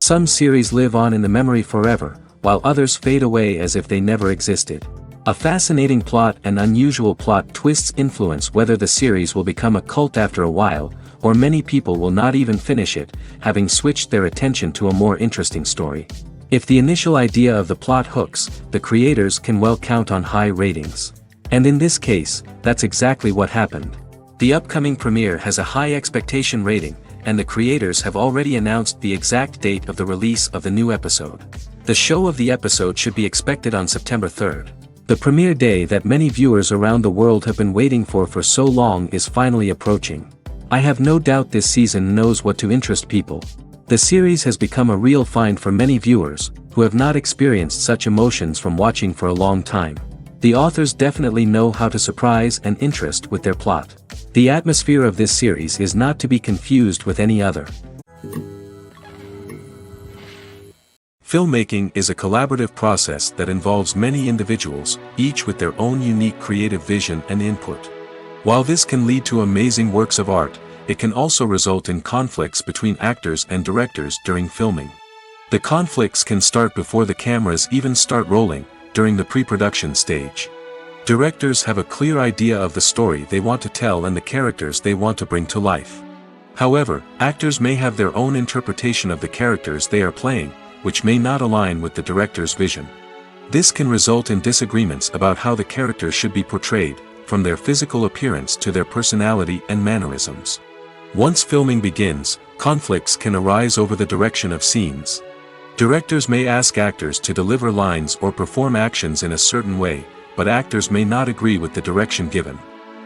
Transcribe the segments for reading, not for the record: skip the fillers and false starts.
Some series live on in the memory forever, while others fade away as if they never existed. A fascinating plot and unusual plot twists influence whether the series will become a cult after a while, or many people will not even finish it, having switched their attention to a more interesting story. If the initial idea of the plot hooks, the creators can well count on high ratings. And in this case, that's exactly what happened. The upcoming premiere has a high expectation rating, and the creators have already announced the exact date of the release of the new episode. The show of the episode should be expected on September 3rd. The premiere day that many viewers around the world have been waiting for so long is finally approaching. I have no doubt this season knows what to interest people. The series has become a real find for many viewers, who have not experienced such emotions from watching for a long time. The authors definitely know how to surprise and interest with their plot. The atmosphere of this series is not to be confused with any other. Filmmaking is a collaborative process that involves many individuals, each with their own unique creative vision and input. While this can lead to amazing works of art, it can also result in conflicts between actors and directors during filming. The conflicts can start before the cameras even start rolling, during the pre-production stage. Directors have a clear idea of the story they want to tell and the characters they want to bring to life. However, actors may have their own interpretation of the characters they are playing, which may not align with the director's vision. This can result in disagreements about how the characters should be portrayed, from their physical appearance to their personality and mannerisms. Once filming begins, conflicts can arise over the direction of scenes. Directors may ask actors to deliver lines or perform actions in a certain way, but actors may not agree with the direction given.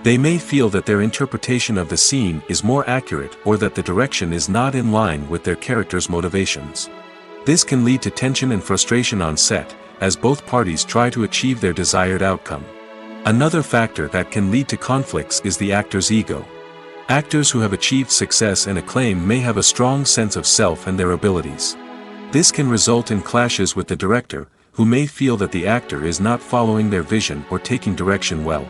They may feel that their interpretation of the scene is more accurate or that the direction is not in line with their character's motivations. This can lead to tension and frustration on set, as both parties try to achieve their desired outcome. Another factor that can lead to conflicts is the actor's ego. Actors who have achieved success and acclaim may have a strong sense of self and their abilities. This can result in clashes with the director, who may feel that the actor is not following their vision or taking direction well.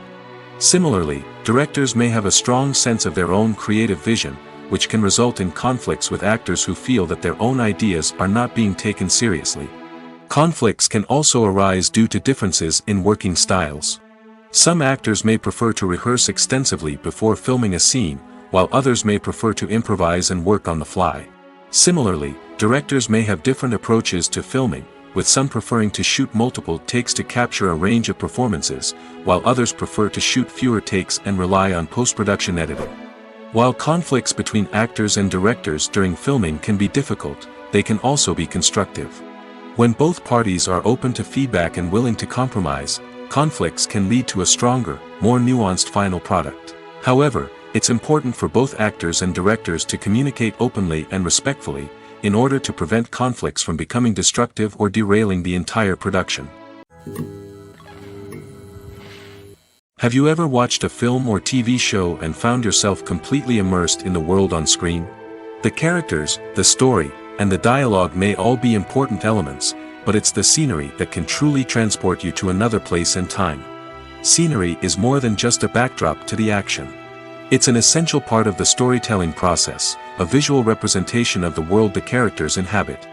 Similarly, directors may have a strong sense of their own creative vision, which can result in conflicts with actors who feel that their own ideas are not being taken seriously. Conflicts can also arise due to differences in working styles. Some actors may prefer to rehearse extensively before filming a scene, while others may prefer to improvise and work on the fly. Similarly, directors may have different approaches to filming, with some preferring to shoot multiple takes to capture a range of performances, while others prefer to shoot fewer takes and rely on post-production editing. While conflicts between actors and directors during filming can be difficult, they can also be constructive. When both parties are open to feedback and willing to compromise, conflicts can lead to a stronger, more nuanced final product. However, it's important for both actors and directors to communicate openly and respectfully, in order to prevent conflicts from becoming destructive or derailing the entire production. Have you ever watched a film or TV show and found yourself completely immersed in the world on screen? The characters, the story, and the dialogue may all be important elements, but it's the scenery that can truly transport you to another place and time. Scenery is more than just a backdrop to the action. It's an essential part of the storytelling process, a visual representation of the world the characters inhabit.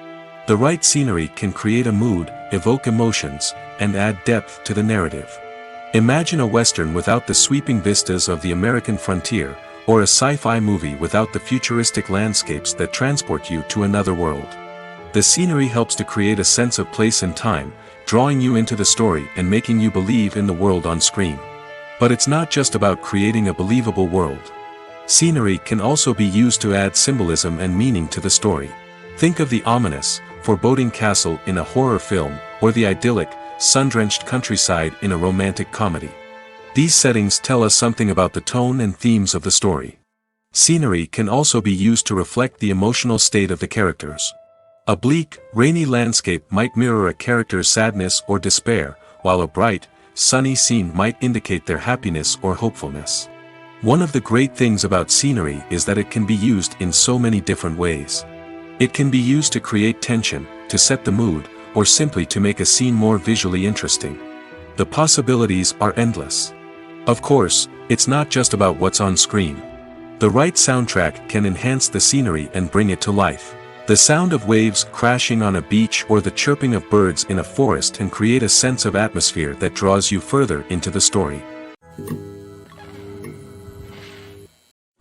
The right scenery can create a mood, evoke emotions, and add depth to the narrative. Imagine a Western without the sweeping vistas of the American frontier, or a sci-fi movie without the futuristic landscapes that transport you to another world. The scenery helps to create a sense of place and time, drawing you into the story and making you believe in the world on screen. But it's not just about creating a believable world. Scenery can also be used to add symbolism and meaning to the story. Think of the ominous, foreboding castle in a horror film, or the idyllic, sun-drenched countryside in a romantic comedy. These settings tell us something about the tone and themes of the story. Scenery can also be used to reflect the emotional state of the characters. A bleak, rainy landscape might mirror a character's sadness or despair, while a bright, sunny scene might indicate their happiness or hopefulness. One of the great things about scenery is that it can be used in so many different ways. It can be used to create tension, to set the mood, or simply to make a scene more visually interesting. The possibilities are endless. Of course, it's not just about what's on screen. The right soundtrack can enhance the scenery and bring it to life. The sound of waves crashing on a beach or the chirping of birds in a forest can create a sense of atmosphere that draws you further into the story.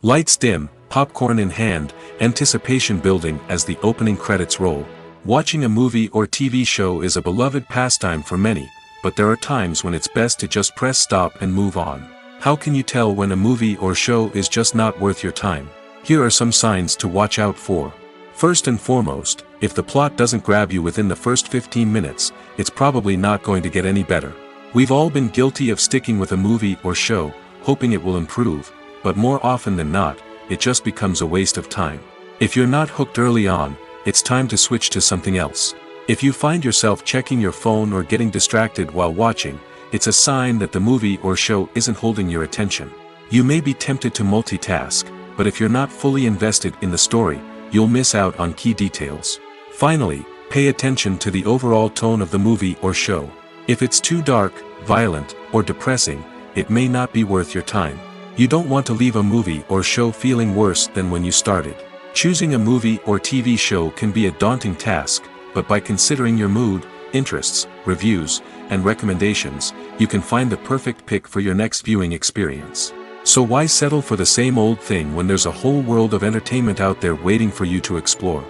Lights dim, popcorn in hand, anticipation building as the opening credits roll. Watching a movie or TV show is a beloved pastime for many, but there are times when it's best to just press stop and move on. How can you tell when a movie or show is just not worth your time? Here are some signs to watch out for. First and foremost, if the plot doesn't grab you within the first 15 minutes, it's probably not going to get any better. We've all been guilty of sticking with a movie or show, hoping it will improve, but more often than not, it just becomes a waste of time. If you're not hooked early on, it's time to switch to something else. If you find yourself checking your phone or getting distracted while watching, it's a sign that the movie or show isn't holding your attention. You may be tempted to multitask, but if you're not fully invested in the story, you'll miss out on key details. Finally, pay attention to the overall tone of the movie or show. If it's too dark, violent, or depressing, it may not be worth your time. You don't want to leave a movie or show feeling worse than when you started. Choosing a movie or TV show can be a daunting task, but by considering your mood, interests, reviews, and recommendations, you can find the perfect pick for your next viewing experience. So why settle for the same old thing when there's a whole world of entertainment out there waiting for you to explore?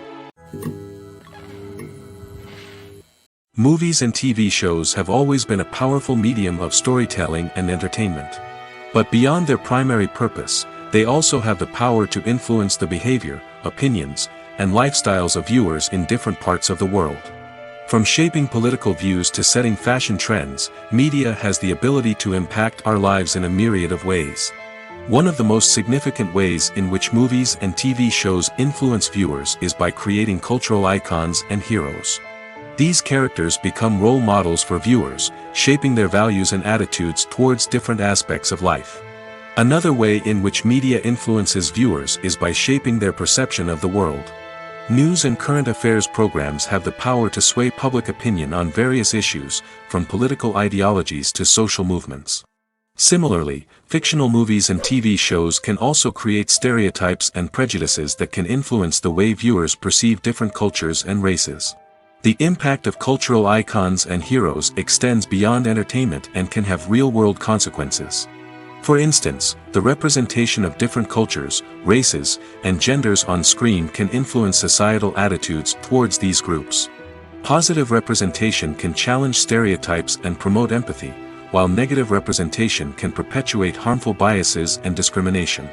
Movies and TV shows have always been a powerful medium of storytelling and entertainment. But beyond their primary purpose, they also have the power to influence the behavior, opinions, and lifestyles of viewers in different parts of the world. From shaping political views to setting fashion trends, media has the ability to impact our lives in a myriad of ways. One of the most significant ways in which movies and TV shows influence viewers is by creating cultural icons and heroes. These characters become role models for viewers, shaping their values and attitudes towards different aspects of life. Another way in which media influences viewers is by shaping their perception of the world. News and current affairs programs have the power to sway public opinion on various issues, from political ideologies to social movements. Similarly, fictional movies and TV shows can also create stereotypes and prejudices that can influence the way viewers perceive different cultures and races. The impact of cultural icons and heroes extends beyond entertainment and can have real-world consequences. For instance, the representation of different cultures, races, and genders on screen can influence societal attitudes towards these groups. Positive representation can challenge stereotypes and promote empathy, while negative representation can perpetuate harmful biases and discrimination.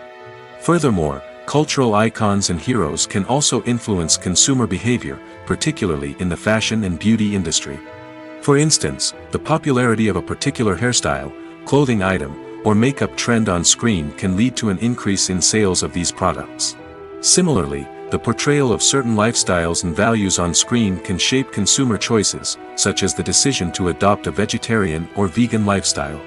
Furthermore, cultural icons and heroes can also influence consumer behavior, particularly in the fashion and beauty industry. For instance, the popularity of a particular hairstyle, clothing item, or makeup trend on screen can lead to an increase in sales of these products. Similarly, the portrayal of certain lifestyles and values on screen can shape consumer choices, such as the decision to adopt a vegetarian or vegan lifestyle.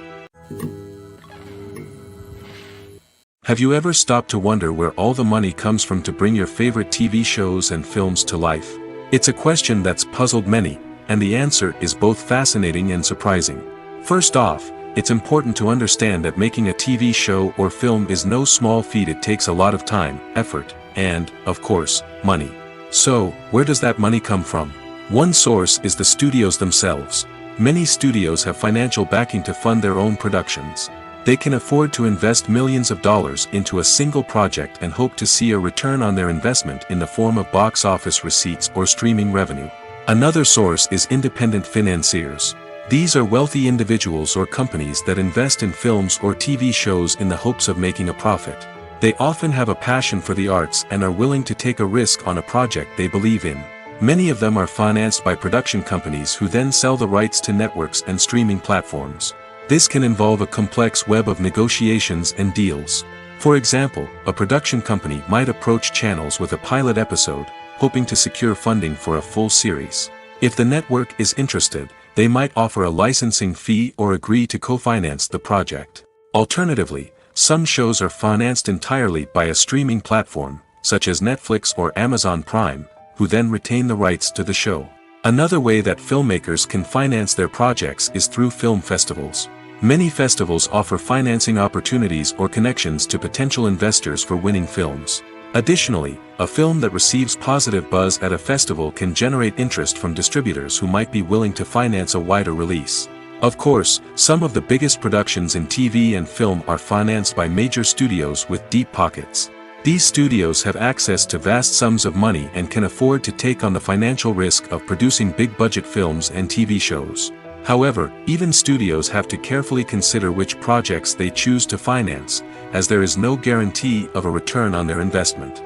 Have you ever stopped to wonder where all the money comes from to bring your favorite TV shows and films to life? It's a question that's puzzled many, and the answer is both fascinating and surprising. First off, it's important to understand that making a TV show or film is no small feat. It takes a lot of time, effort, and, of course, money. So, where does that money come from? One source is the studios themselves. Many studios have financial backing to fund their own productions. They can afford to invest millions of dollars into a single project and hope to see a return on their investment in the form of box office receipts or streaming revenue. Another source is independent financiers. These are wealthy individuals or companies that invest in films or TV shows in the hopes of making a profit. They often have a passion for the arts and are willing to take a risk on a project they believe in. Many of them are financed by production companies who then sell the rights to networks and streaming platforms. This can involve a complex web of negotiations and deals. For example, a production company might approach channels with a pilot episode, hoping to secure funding for a full series. If the network is interested, they might offer a licensing fee or agree to co-finance the project. Alternatively, some shows are financed entirely by a streaming platform, such as Netflix or Amazon Prime, who then retain the rights to the show. Another way that filmmakers can finance their projects is through film festivals. Many festivals offer financing opportunities or connections to potential investors for winning films. Additionally, a film that receives positive buzz at a festival can generate interest from distributors who might be willing to finance a wider release. Of course, some of the biggest productions in TV and film are financed by major studios with deep pockets. These studios have access to vast sums of money and can afford to take on the financial risk of producing big-budget films and TV shows. However, even studios have to carefully consider which projects they choose to finance, as there is no guarantee of a return on their investment.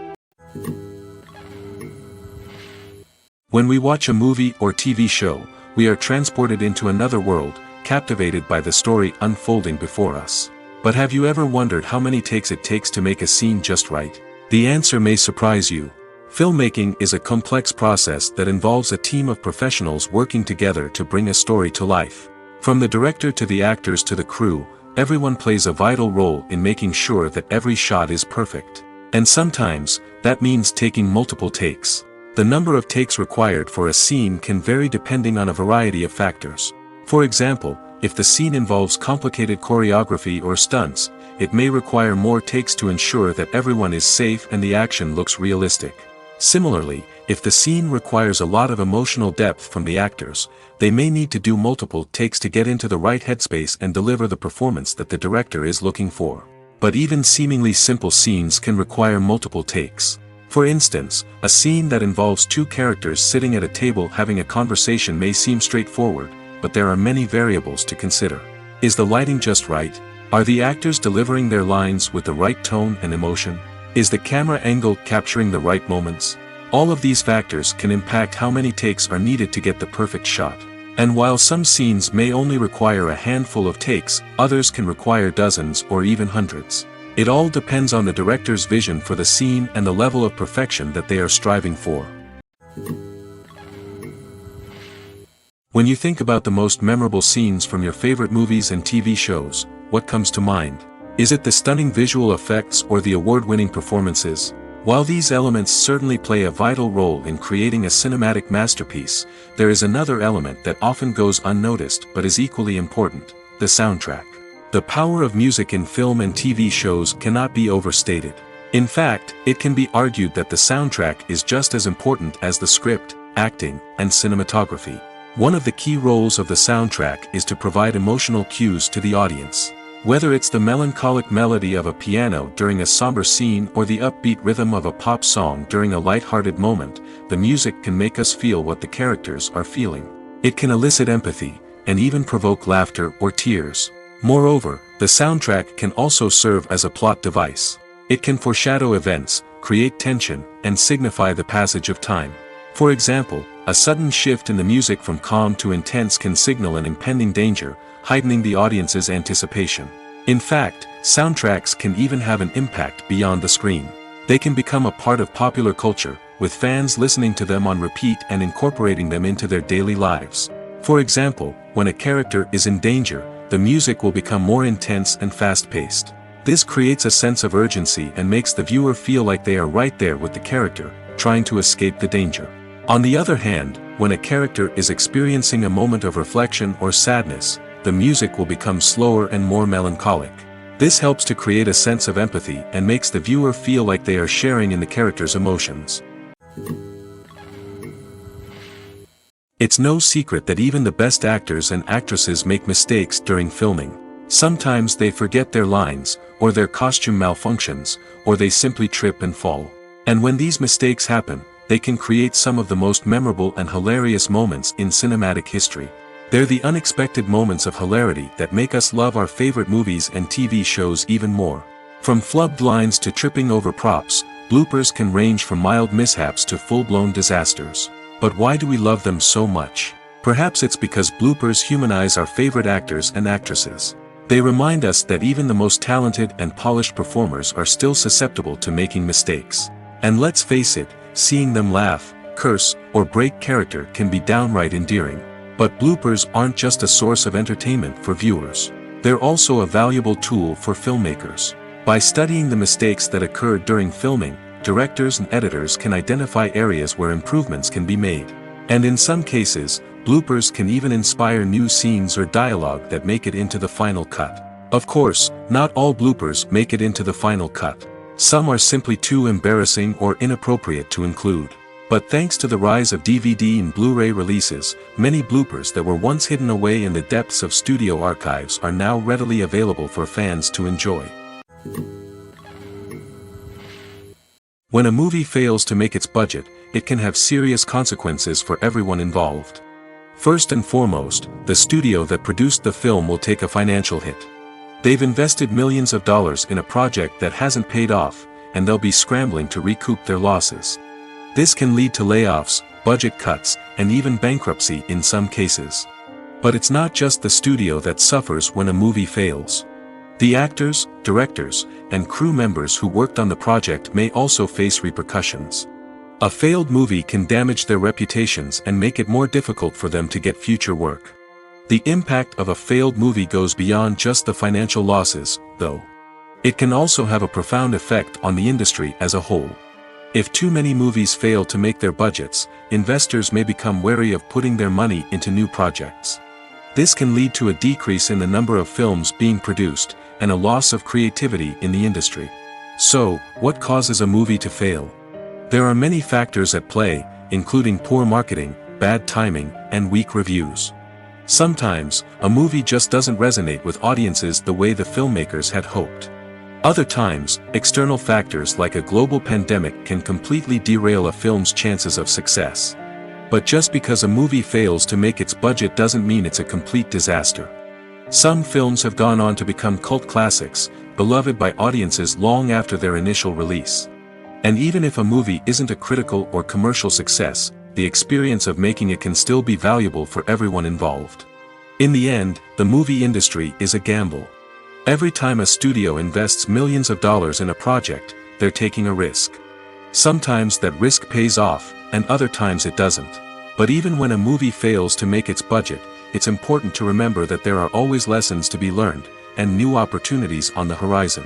When we watch a movie or TV show, we are transported into another world, captivated by the story unfolding before us. But have you ever wondered how many takes it takes to make a scene just right? The answer may surprise you. Filmmaking is a complex process that involves a team of professionals working together to bring a story to life. From the director to the actors to the crew, everyone plays a vital role in making sure that every shot is perfect. And sometimes, that means taking multiple takes. The number of takes required for a scene can vary depending on a variety of factors. For example, if the scene involves complicated choreography or stunts, it may require more takes to ensure that everyone is safe and the action looks realistic. Similarly, if the scene requires a lot of emotional depth from the actors, they may need to do multiple takes to get into the right headspace and deliver the performance that the director is looking for. But even seemingly simple scenes can require multiple takes. For instance, a scene that involves two characters sitting at a table having a conversation may seem straightforward, but there are many variables to consider. Is the lighting just right? Are the actors delivering their lines with the right tone and emotion? Is the camera angle capturing the right moments? All of these factors can impact how many takes are needed to get the perfect shot. And while some scenes may only require a handful of takes, others can require dozens or even hundreds. It all depends on the director's vision for the scene and the level of perfection that they are striving for. When you think about the most memorable scenes from your favorite movies and TV shows, what comes to mind? Is it the stunning visual effects or the award-winning performances? While these elements certainly play a vital role in creating a cinematic masterpiece, there is another element that often goes unnoticed but is equally important: the soundtrack. The power of music in film and TV shows cannot be overstated. In fact, it can be argued that the soundtrack is just as important as the script, acting, and cinematography. One of the key roles of the soundtrack is to provide emotional cues to the audience. Whether it's the melancholic melody of a piano during a somber scene or the upbeat rhythm of a pop song during a light-hearted moment, the music can make us feel what the characters are feeling. It can elicit empathy, and even provoke laughter or tears. Moreover, the soundtrack can also serve as a plot device. It can foreshadow events, create tension, and signify the passage of time. For example, a sudden shift in the music from calm to intense can signal an impending danger, heightening the audience's anticipation. In fact, soundtracks can even have an impact beyond the screen. They can become a part of popular culture, with fans listening to them on repeat and incorporating them into their daily lives. For example, when a character is in danger, the music will become more intense and fast-paced. This creates a sense of urgency and makes the viewer feel like they are right there with the character, trying to escape the danger. On the other hand, when a character is experiencing a moment of reflection or sadness, the music will become slower and more melancholic. This helps to create a sense of empathy and makes the viewer feel like they are sharing in the character's emotions. It's no secret that even the best actors and actresses make mistakes during filming. Sometimes they forget their lines, or their costume malfunctions, or they simply trip and fall. And when these mistakes happen, they can create some of the most memorable and hilarious moments in cinematic history. They're the unexpected moments of hilarity that make us love our favorite movies and TV shows even more. From flubbed lines to tripping over props, bloopers can range from mild mishaps to full-blown disasters. But why do we love them so much? Perhaps it's because bloopers humanize our favorite actors and actresses. They remind us that even the most talented and polished performers are still susceptible to making mistakes. And let's face it, seeing them laugh, curse, or break character can be downright endearing. But bloopers aren't just a source of entertainment for viewers. They're also a valuable tool for filmmakers. By studying the mistakes that occurred during filming, directors and editors can identify areas where improvements can be made. And in some cases, bloopers can even inspire new scenes or dialogue that make it into the final cut. Of course, not all bloopers make it into the final cut. Some are simply too embarrassing or inappropriate to include. But thanks to the rise of DVD and Blu-ray releases, many bloopers that were once hidden away in the depths of studio archives are now readily available for fans to enjoy. When a movie fails to make its budget, it can have serious consequences for everyone involved. First and foremost, the studio that produced the film will take a financial hit. They've invested millions of dollars in a project that hasn't paid off, and they'll be scrambling to recoup their losses. This can lead to layoffs, budget cuts, and even bankruptcy in some cases. But it's not just the studio that suffers when a movie fails. The actors, directors, and crew members who worked on the project may also face repercussions. A failed movie can damage their reputations and make it more difficult for them to get future work. The impact of a failed movie goes beyond just the financial losses, though. It can also have a profound effect on the industry as a whole. If too many movies fail to make their budgets, investors may become wary of putting their money into new projects. This can lead to a decrease in the number of films being produced, and a loss of creativity in the industry. So, what causes a movie to fail? There are many factors at play, including poor marketing, bad timing, and weak reviews. Sometimes, a movie just doesn't resonate with audiences the way the filmmakers had hoped. Other times, external factors like a global pandemic can completely derail a film's chances of success. But just because a movie fails to make its budget doesn't mean it's a complete disaster. Some films have gone on to become cult classics, beloved by audiences long after their initial release. And even if a movie isn't a critical or commercial success, the experience of making it can still be valuable for everyone involved. In the end, the movie industry is a gamble. Every time a studio invests millions of dollars in a project, they're taking a risk. Sometimes that risk pays off, and other times it doesn't. But even when a movie fails to make its budget, it's important to remember that there are always lessons to be learned, and new opportunities on the horizon.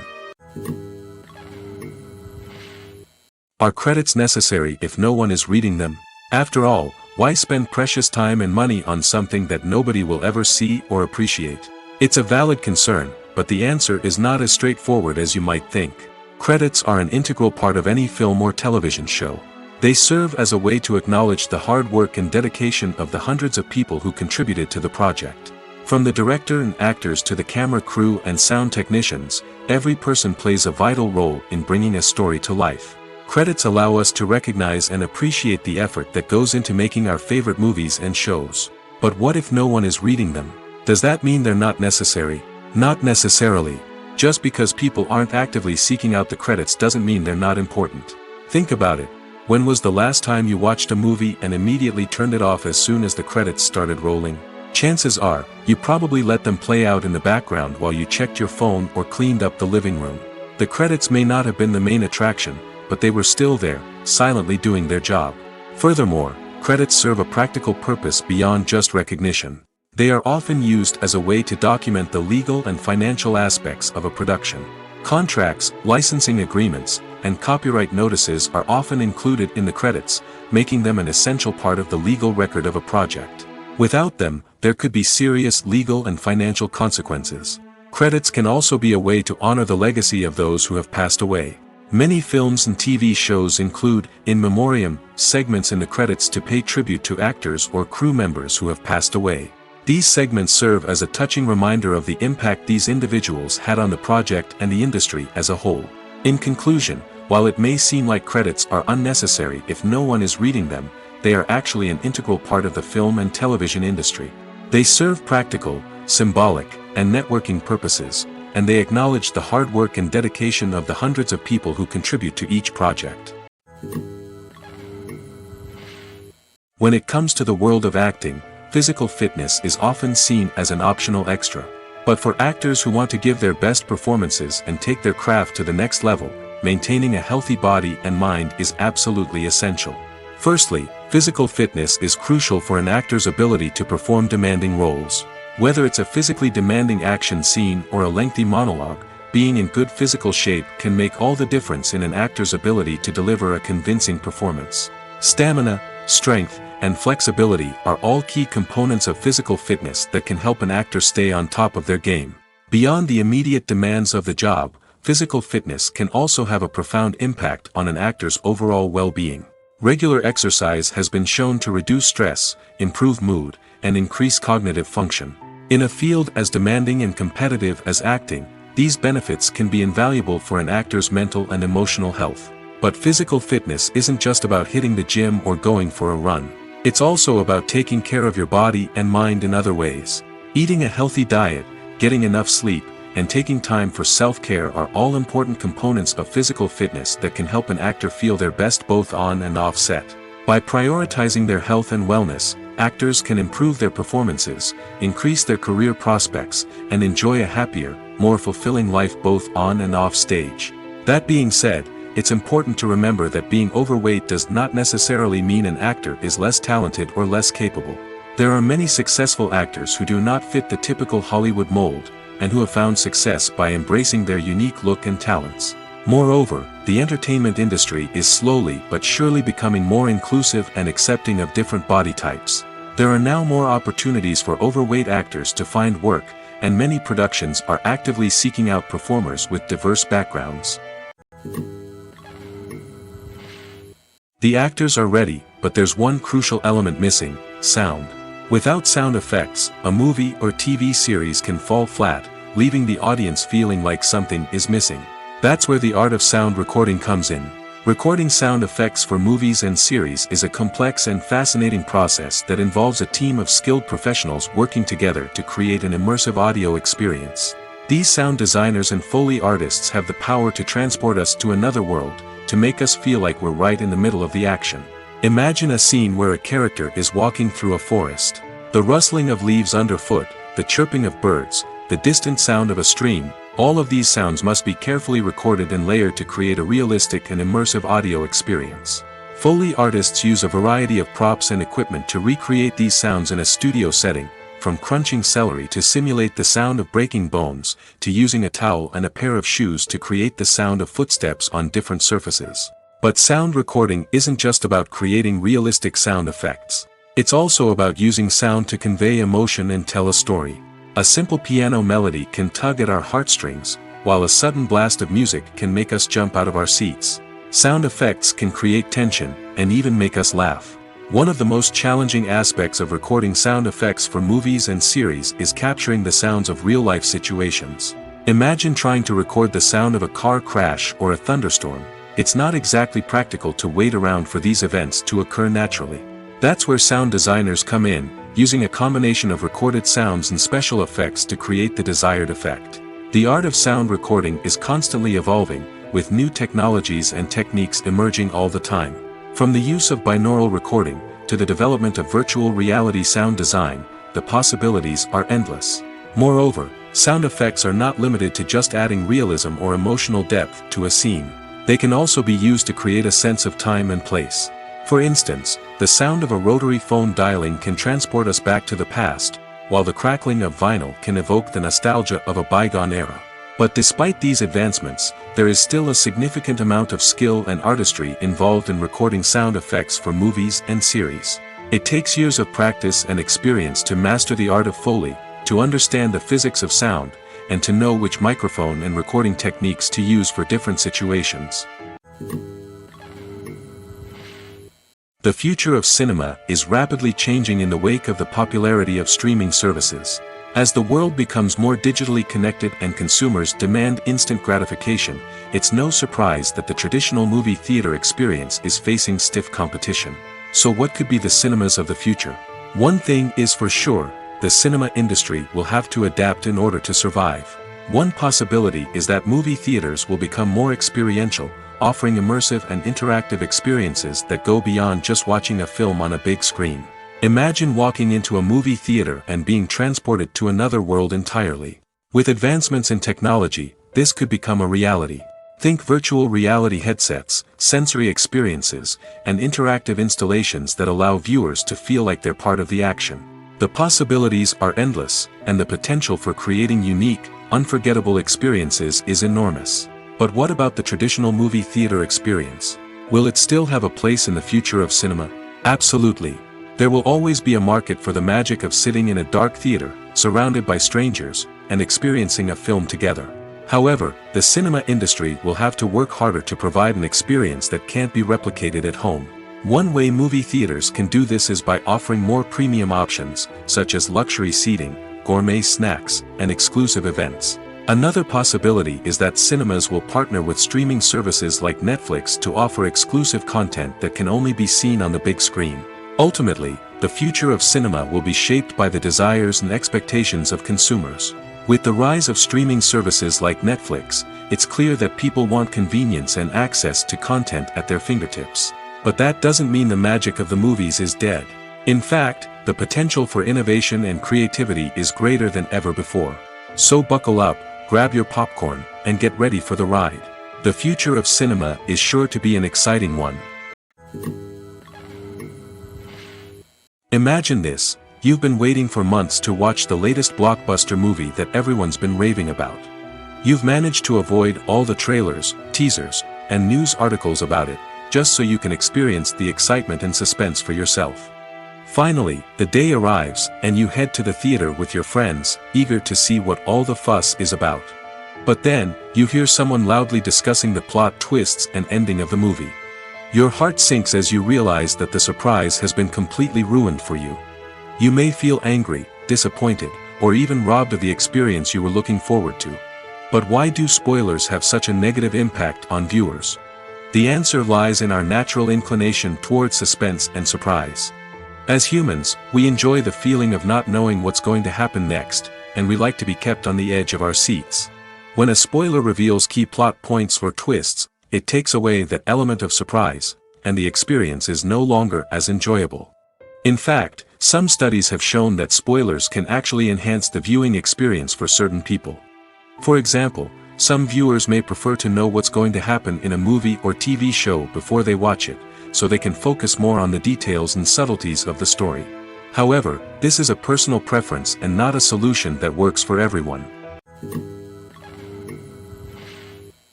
Are credits necessary if no one is reading them? After all, why spend precious time and money on something that nobody will ever see or appreciate? It's a valid concern, but the answer is not as straightforward as you might think. Credits are an integral part of any film or television show. They serve as a way to acknowledge the hard work and dedication of the hundreds of people who contributed to the project. From the director and actors to the camera crew and sound technicians, every person plays a vital role in bringing a story to life. Credits allow us to recognize and appreciate the effort that goes into making our favorite movies and shows. But what if no one is reading them? Does that mean they're not necessary? Not necessarily. Just because people aren't actively seeking out the credits doesn't mean they're not important. Think about it. When was the last time you watched a movie and immediately turned it off as soon as the credits started rolling? Chances are, you probably let them play out in the background while you checked your phone or cleaned up the living room. The credits may not have been the main attraction, but they were still there, silently doing their job. Furthermore, credits serve a practical purpose beyond just recognition. They are often used as a way to document the legal and financial aspects of a production. Contracts, licensing agreements, and copyright notices are often included in the credits, making them an essential part of the legal record of a project. Without them, there could be serious legal and financial consequences. Credits can also be a way to honor the legacy of those who have passed away. Many films and TV shows include, in memoriam, segments in the credits to pay tribute to actors or crew members who have passed away. These segments serve as a touching reminder of the impact these individuals had on the project and the industry as a whole. In conclusion, while it may seem like credits are unnecessary if no one is reading them, they are actually an integral part of the film and television industry. They serve practical, symbolic, and networking purposes, and they acknowledge the hard work and dedication of the hundreds of people who contribute to each project. When it comes to the world of acting, physical fitness is often seen as an optional extra. But for actors who want to give their best performances and take their craft to the next level, maintaining a healthy body and mind is absolutely essential. Firstly, physical fitness is crucial for an actor's ability to perform demanding roles. Whether it's a physically demanding action scene or a lengthy monologue, being in good physical shape can make all the difference in an actor's ability to deliver a convincing performance. Stamina, strength, and flexibility are all key components of physical fitness that can help an actor stay on top of their game. Beyond the immediate demands of the job, physical fitness can also have a profound impact on an actor's overall well-being. Regular exercise has been shown to reduce stress, improve mood, and increase cognitive function. In a field as demanding and competitive as acting, these benefits can be invaluable for an actor's mental and emotional health. But physical fitness isn't just about hitting the gym or going for a run. It's also about taking care of your body and mind in other ways. Eating a healthy diet, getting enough sleep, and taking time for self-care are all important components of physical fitness that can help an actor feel their best both on and off set. By prioritizing their health and wellness, actors can improve their performances, increase their career prospects, and enjoy a happier, more fulfilling life both on and off stage. That being said, it's important to remember that being overweight does not necessarily mean an actor is less talented or less capable. There are many successful actors who do not fit the typical Hollywood mold, and who have found success by embracing their unique look and talents. Moreover, the entertainment industry is slowly but surely becoming more inclusive and accepting of different body types. There are now more opportunities for overweight actors to find work, and many productions are actively seeking out performers with diverse backgrounds. The actors are ready, but there's one crucial element missing: sound. Without sound effects, a movie or TV series can fall flat, leaving the audience feeling like something is missing. That's where the art of sound recording comes in. Recording sound effects for movies and series is a complex and fascinating process that involves a team of skilled professionals working together to create an immersive audio experience. These sound designers and Foley artists have the power to transport us to another world, to make us feel like we're right in the middle of the action. Imagine a scene where a character is walking through a forest. The rustling of leaves underfoot, the chirping of birds, the distant sound of a stream, all of these sounds must be carefully recorded and layered to create a realistic and immersive audio experience. Foley artists use a variety of props and equipment to recreate these sounds in a studio setting, from crunching celery to simulate the sound of breaking bones, to using a towel and a pair of shoes to create the sound of footsteps on different surfaces. But sound recording isn't just about creating realistic sound effects. It's also about using sound to convey emotion and tell a story. A simple piano melody can tug at our heartstrings, while a sudden blast of music can make us jump out of our seats. Sound effects can create tension, and even make us laugh. One of the most challenging aspects of recording sound effects for movies and series is capturing the sounds of real-life situations. Imagine trying to record the sound of a car crash or a thunderstorm. It's not exactly practical to wait around for these events to occur naturally. That's where sound designers come in, using a combination of recorded sounds and special effects to create the desired effect. The art of sound recording is constantly evolving, with new technologies and techniques emerging all the time. From the use of binaural recording, to the development of virtual reality sound design, the possibilities are endless. Moreover, sound effects are not limited to just adding realism or emotional depth to a scene. They can also be used to create a sense of time and place. For instance, the sound of a rotary phone dialing can transport us back to the past, while the crackling of vinyl can evoke the nostalgia of a bygone era. But despite these advancements, there is still a significant amount of skill and artistry involved in recording sound effects for movies and series. It takes years of practice and experience to master the art of Foley, to understand the physics of sound, and to know which microphone and recording techniques to use for different situations. The future of cinema is rapidly changing in the wake of the popularity of streaming services. As the world becomes more digitally connected and consumers demand instant gratification, it's no surprise that the traditional movie theater experience is facing stiff competition. So what could be the cinemas of the future? One thing is for sure, the cinema industry will have to adapt in order to survive. One possibility is that movie theaters will become more experiential, offering immersive and interactive experiences that go beyond just watching a film on a big screen. Imagine walking into a movie theater and being transported to another world entirely. With advancements in technology, this could become a reality. Think virtual reality headsets, sensory experiences, and interactive installations that allow viewers to feel like they're part of the action. The possibilities are endless, and the potential for creating unique, unforgettable experiences is enormous. But what about the traditional movie theater experience? Will it still have a place in the future of cinema? Absolutely. There will always be a market for the magic of sitting in a dark theater, surrounded by strangers, and experiencing a film together. However, the cinema industry will have to work harder to provide an experience that can't be replicated at home. One way movie theaters can do this is by offering more premium options, such as luxury seating, gourmet snacks, and exclusive events. Another possibility is that cinemas will partner with streaming services like Netflix to offer exclusive content that can only be seen on the big screen. Ultimately, the future of cinema will be shaped by the desires and expectations of consumers. With the rise of streaming services like Netflix, it's clear that people want convenience and access to content at their fingertips. But that doesn't mean the magic of the movies is dead. In fact, the potential for innovation and creativity is greater than ever before. So buckle up, grab your popcorn, and get ready for the ride. The future of cinema is sure to be an exciting one. Imagine this: you've been waiting for months to watch the latest blockbuster movie that everyone's been raving about. You've managed to avoid all the trailers, teasers, and news articles about it, just so you can experience the excitement and suspense for yourself. Finally, the day arrives, and you head to the theater with your friends, eager to see what all the fuss is about. But then, you hear someone loudly discussing the plot twists and ending of the movie. Your heart sinks as you realize that the surprise has been completely ruined for you. You may feel angry, disappointed, or even robbed of the experience you were looking forward to. But why do spoilers have such a negative impact on viewers? The answer lies in our natural inclination towards suspense and surprise. As humans, we enjoy the feeling of not knowing what's going to happen next, and we like to be kept on the edge of our seats. When a spoiler reveals key plot points or twists, it takes away that element of surprise, and the experience is no longer as enjoyable. In fact, some studies have shown that spoilers can actually enhance the viewing experience for certain people. For example, some viewers may prefer to know what's going to happen in a movie or TV show before they watch it, so they can focus more on the details and subtleties of the story. However, this is a personal preference and not a solution that works for everyone.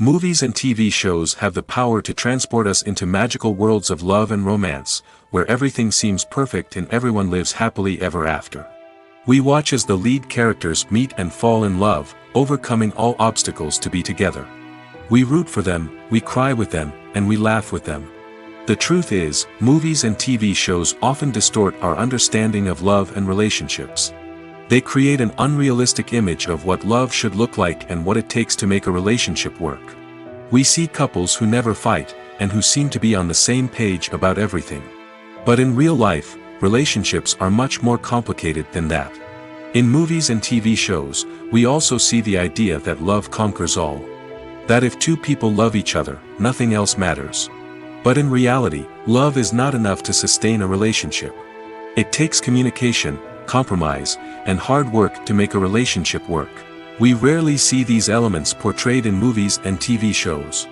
Movies and TV shows have the power to transport us into magical worlds of love and romance, where everything seems perfect and everyone lives happily ever after. We watch as the lead characters meet and fall in love, overcoming all obstacles to be together. We root for them, we cry with them, and we laugh with them. The truth is, movies and TV shows often distort our understanding of love and relationships. They create an unrealistic image of what love should look like and what it takes to make a relationship work. We see couples who never fight, and who seem to be on the same page about everything. But in real life, relationships are much more complicated than that. In movies and TV shows, we also see the idea that love conquers all. That if two people love each other, nothing else matters. But in reality, love is not enough to sustain a relationship. It takes communication, compromise, and hard work to make a relationship work. We rarely see these elements portrayed in movies and TV shows.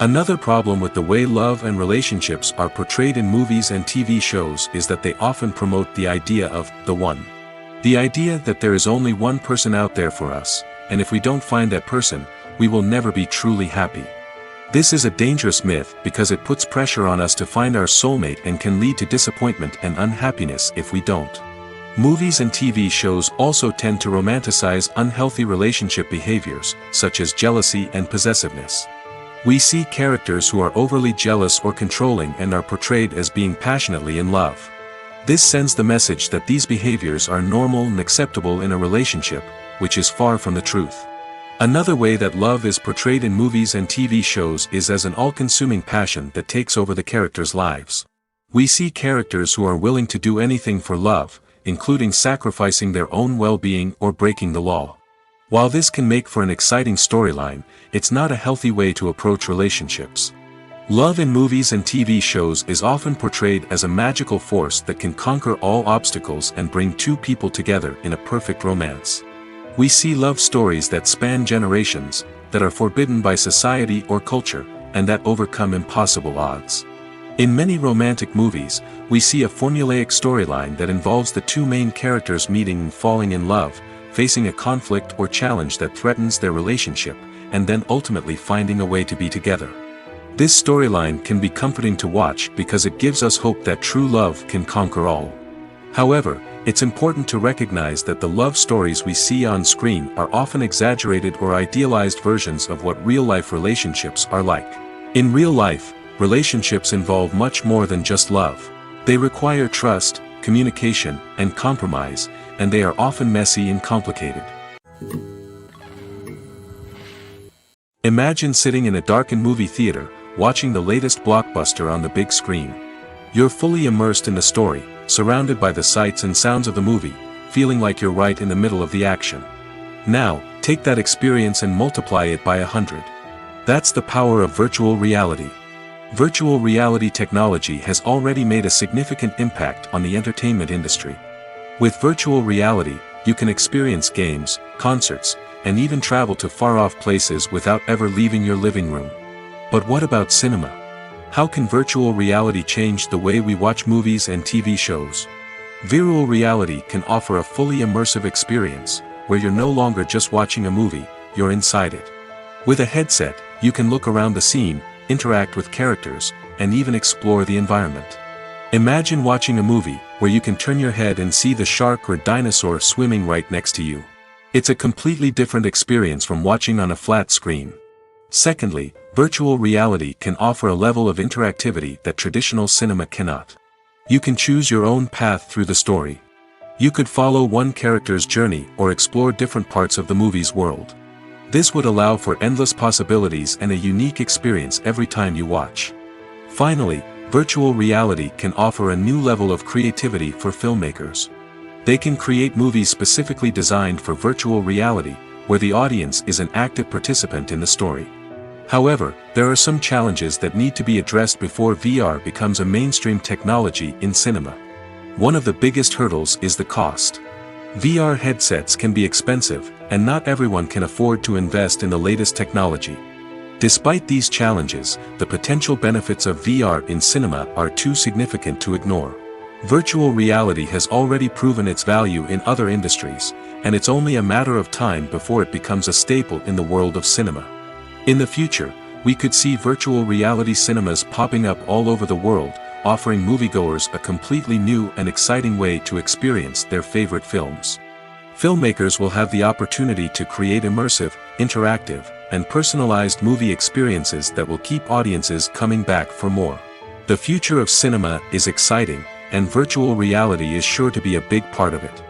Another problem with the way love and relationships are portrayed in movies and TV shows is that they often promote the idea of the one. The idea that there is only one person out there for us, and if we don't find that person, we will never be truly happy. This is a dangerous myth because it puts pressure on us to find our soulmate and can lead to disappointment and unhappiness if we don't. Movies and TV shows also tend to romanticize unhealthy relationship behaviors, such as jealousy and possessiveness. We see characters who are overly jealous or controlling and are portrayed as being passionately in love. This sends the message that these behaviors are normal and acceptable in a relationship, which is far from the truth. Another way that love is portrayed in movies and TV shows is as an all-consuming passion that takes over the characters' lives. We see characters who are willing to do anything for love, including sacrificing their own well-being or breaking the law. While this can make for an exciting storyline, it's not a healthy way to approach relationships. Love in movies and TV shows is often portrayed as a magical force that can conquer all obstacles and bring two people together in a perfect romance. We see love stories that span generations, that are forbidden by society or culture, and that overcome impossible odds. In many romantic movies, we see a formulaic storyline that involves the two main characters meeting and falling in love, facing a conflict or challenge that threatens their relationship, and then ultimately finding a way to be together. This storyline can be comforting to watch because it gives us hope that true love can conquer all. However, It's important to recognize that the love stories we see on screen are often exaggerated or idealized versions of what real-life relationships are like. In real life, relationships involve much more than just love. They require trust, communication, and compromise, and they are often messy and complicated. Imagine sitting in a darkened movie theater, watching the latest blockbuster on the big screen. You're fully immersed in the story, surrounded by the sights and sounds of the movie, feeling like you're right in the middle of the action. Now, take that experience and multiply it by 100. That's the power of virtual reality. Virtual reality technology has already made a significant impact on the entertainment industry. With virtual reality, you can experience games, concerts, and even travel to far-off places without ever leaving your living room. But what about cinema? How can virtual reality change the way we watch movies and TV shows? Virtual reality can offer a fully immersive experience, where you're no longer just watching a movie, you're inside it. With a headset, you can look around the scene, interact with characters, and even explore the environment. Imagine watching a movie, where you can turn your head and see the shark or dinosaur swimming right next to you. It's a completely different experience from watching on a flat screen. Secondly, virtual reality can offer a level of interactivity that traditional cinema cannot. You can choose your own path through the story. You could follow one character's journey or explore different parts of the movie's world. This would allow for endless possibilities and a unique experience every time you watch. Finally, virtual reality can offer a new level of creativity for filmmakers. They can create movies specifically designed for virtual reality, where the audience is an active participant in the story. However, there are some challenges that need to be addressed before VR becomes a mainstream technology in cinema. One of the biggest hurdles is the cost. VR headsets can be expensive, and not everyone can afford to invest in the latest technology. Despite these challenges, the potential benefits of VR in cinema are too significant to ignore. Virtual reality has already proven its value in other industries, and it's only a matter of time before it becomes a staple in the world of cinema. In the future, we could see virtual reality cinemas popping up all over the world, offering moviegoers a completely new and exciting way to experience their favorite films. Filmmakers will have the opportunity to create immersive, interactive, and personalized movie experiences that will keep audiences coming back for more. The future of cinema is exciting, and virtual reality is sure to be a big part of it.